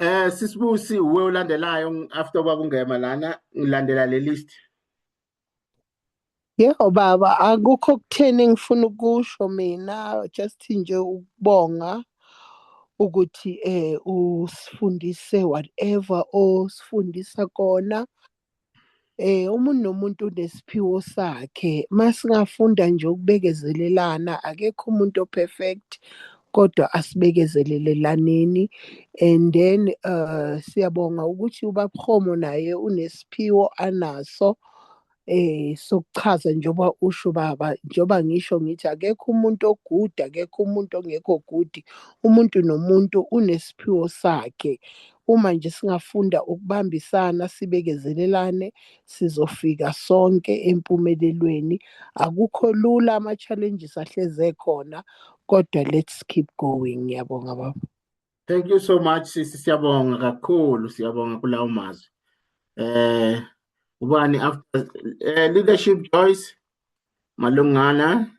Sisibusi uwe ulandelayo after Ngema lana ngilandela le list. Yebo baba, akukho okutheni engifuna ukusho mina, just nje ukubonga ukuthi usifundise whatever osifundisa kona. Umuntu nomuntu unesiphiwo sakhe. Masingafunda nje ukubekezelelana, akekho umuntu operfect, kodwa asibekezelelaneni. And then siyabonga ukuthi uBaba Kgomo naye unesiphiwo anaso. Sokuchaza njengoba usho baba, njengoba ngisho ngithi akekho umuntu o-good, akekho umuntu ongekho good. Umuntu nomuntu unesiphiwo sakhe. Uma nje singafunda ukubambisana, sibekezelelane, sizofika sonke empumelelweni. Akukho lula, ama-challenges ahleze khona, kodwa let's keep going. Ngiyabonga baba. Thank you so much, sisi. Siyabonga kakhulu, siyabonga kulawo mazwi. Ubani after leadership Joyce Malungana.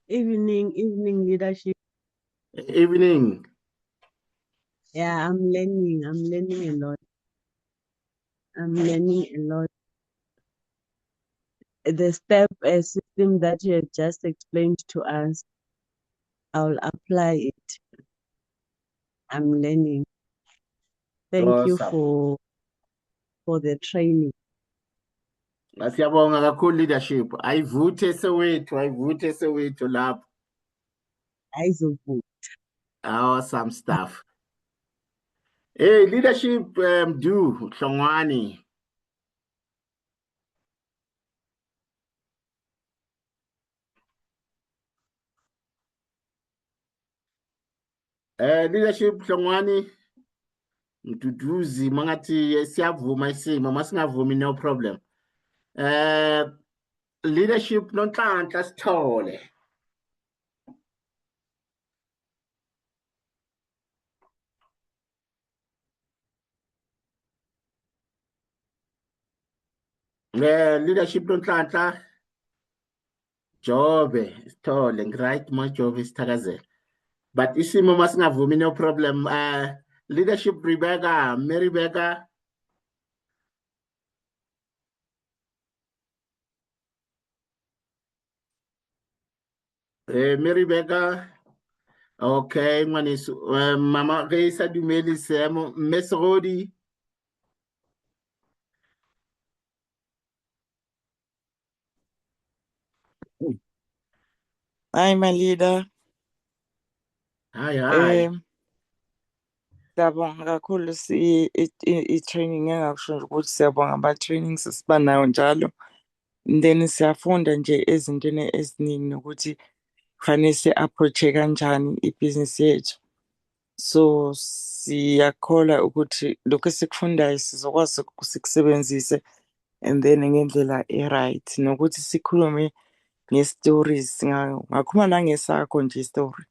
Evening, leadership. Evening. Yeah, I'm learning a lot. The step system that you have just explained to us, I'll apply it. I'm learning. Thank you for the training. Siyabonga kakhulu, leadership. Ayivuthe Soweto lapho. Ayizovutha. Awesome stuff. Hey, leadership, do Hlongwane. Leadership Hlongwani Mduduzi mangati siyavuma isimo masingavumi no problem. Leadership nonhlanhla Sithole. Leadership nonhlanhla Jobe Sithole right ma Jobe Sithakazela. But isimo masingavumi no problem. Leadership Rebecca, Mary Rebecca. Mary Rebecca. Okay, ngwaneso. Mama re sa dumele seemo Mesrodi. Hi, my leader. Hi. Siyabonga kakhulu i-training engakusho nje ukuthi siyabonga ama-trainings esiba nayo njalo. Then siyafunda nje ezintweni eziningi nokuthi kufanele si-approach-e kanjani ibhizinisi yethu. So siyakholwa ukuthi lokhu esikufundayo sizokwazi sikusebenzise and then ngendlela e-right nokuthi sikhulume nge-stories ngakhuluma nangesakho nje i-story.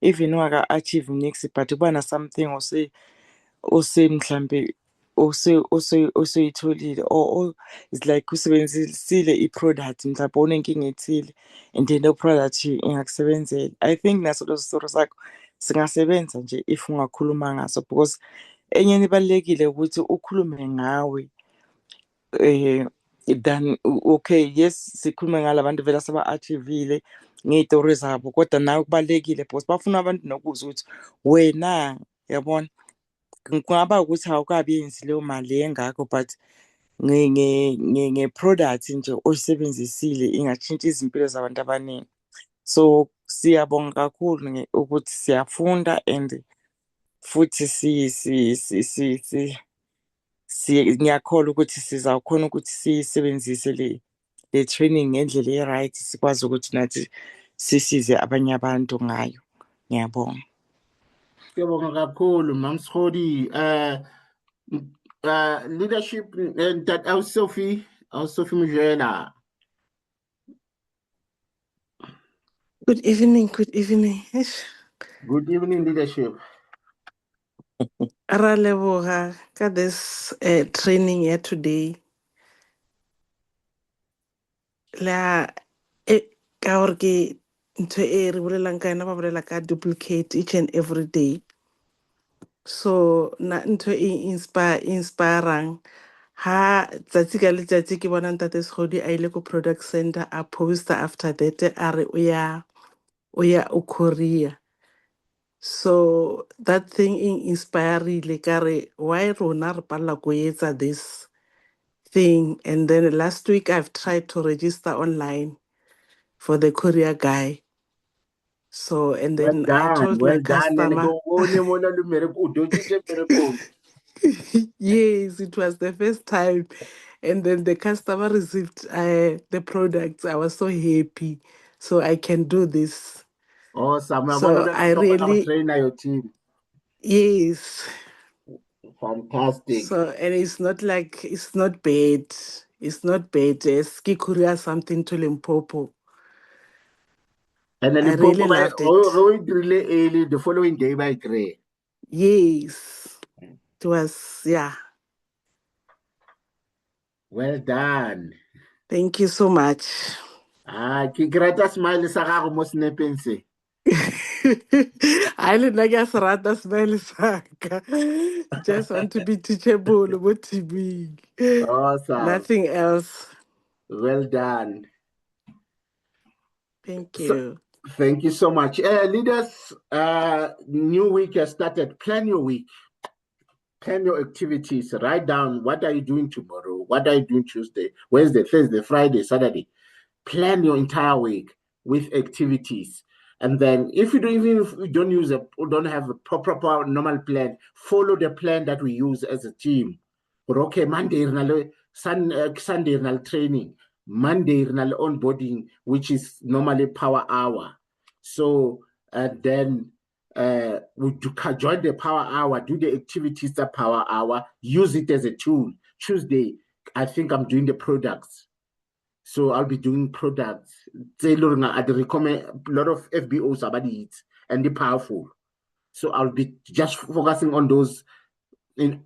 Even ungaka-achieve next but kuba na something mhlambe osuyitholile or it's like usebenzisile i-product mhlawumbe unenkinga ethile and then product ingakusebenzela. I think naso leso story sakho singasebenza nje if ungakhuluma ngaso because enye ibalulekile ukuthi ukhulume ngawe than okay yes sikhulume ngalabantu vele aseba-achievile ngey'tori zabo kodwa nawe kubalulekile because bafuna abantu nokuzwa ukuthi wena yabona kungaba ukuthi awukabi yenzi leyo mali engakho but nge-product nje oyisebenzisile ingatshintsha izimpilo zabantu abaningi. So siyabonga kakhulu ukuthi siyafunda and futhi ngiyakholwa ukuthi sizawukhona ukuthi siyisebenzise le training ngendlela e-right sikwazi ukuthi nathi sisize abanye abantu ngayo. Ngiyabonga. Siyabonga kakhulu Mamsrodi. Leadership and that Sophie Mujela. Good evening. Good evening, leadership. Araleboga got this training here today. La ka gore ke ntho e re bolelang ka yona ba bolela ka duplicate each and every day. So na ntho e inspirang ha tsatsi ka letsatsi ke bona ntate Segodi a ile ko product center a poster after that a re o ya Korea. So that thing inspired kare why rona re palla go etsa this thing. And then last week I've tried to register online for the courier guy. So and then I told my customer yes, it was the first time. And then the customer received the products. I was so happy. So I can do this. Awesome. So I really train your team. Yes. Fantastic. So and it's not bad. It's not bad. Ski Korea something to Limpopo. And then I really loved it. Early the following day by Gray. Yes. It was, yeah. Well done. Thank you so much. Kigrata smile sa gago mo snepense. I just want to be teachable about TV. Awesome. Nothing else. Well done. Thank you. Thank you so much. Leaders, new week has started. Plan your week. Plan your activities. Write down what are you doing tomorrow? What are you doing Tuesday, Wednesday, Thursday, Friday, Saturday? Plan your entire week with activities. And then if you don't have a proper normal plan, follow the plan that we use as a team. But okay, Monday, Sunday training, Monday onboarding, which is normally power hour. So then join the power hour, do the activities that power hour, use it as a tool. Tuesday, I think I'm doing the products. So I'll be doing products. I recommend a lot of FBOs about it and they're powerful. So I'll be just focusing on those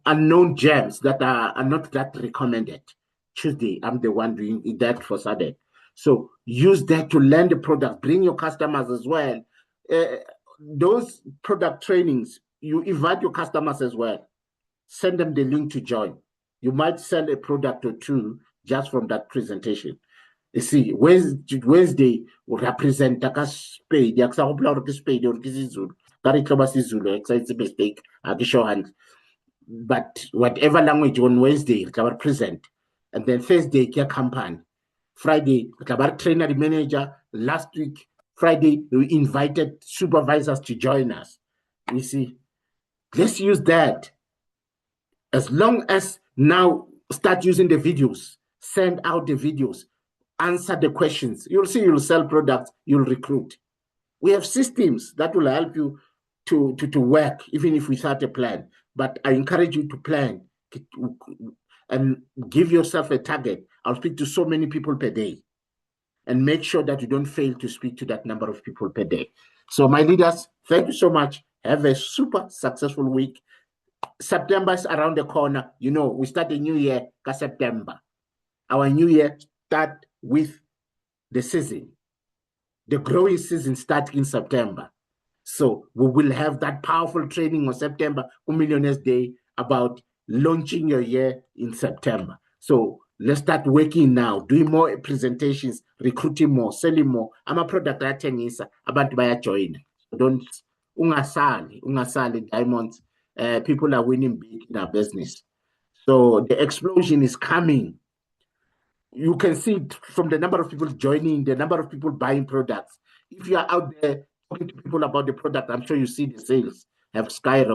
unknown gems that are not that recommended. Tuesday, I'm the one doing that for Saturday. So use that to learn the product, bring your customers as well. Those product trainings, you invite your customers as well. Send them the link to join. You might sell a product or two just from that presentation. You see, Wednesday will represent a spade. Spade or it's a mistake. But whatever language on Wednesday, we present. And then Thursday, campaign. Friday, trainer manager. Last week, Friday, we invited supervisors to join us. You see, let's use that. As long as now start using the videos, send out the videos, answer the questions. You'll see you'll sell products, you'll recruit. We have systems that will help you to work, even if without a plan. But I encourage you to plan and give yourself a target. I'll speak to so many people per day and make sure that you don't fail to speak to that number of people per day. So my leaders, thank you so much. Have a super successful week. September is around the corner. You know, we start a new year in September. Our new year start with the season. The growing season starts in September. So we will have that powerful training on September, Millionaires Day, about launching your year in September. So let's start working now, doing more presentations, recruiting more, selling more. I'm a product that tenisa abantu bayajoin. Don't ungasali diamonds. People are winning big in our business. So the explosion is coming. You can see it from the number of people joining, the number of people buying products. If you are out there talking to people about the product, I'm sure you see the sales have skyrocketed.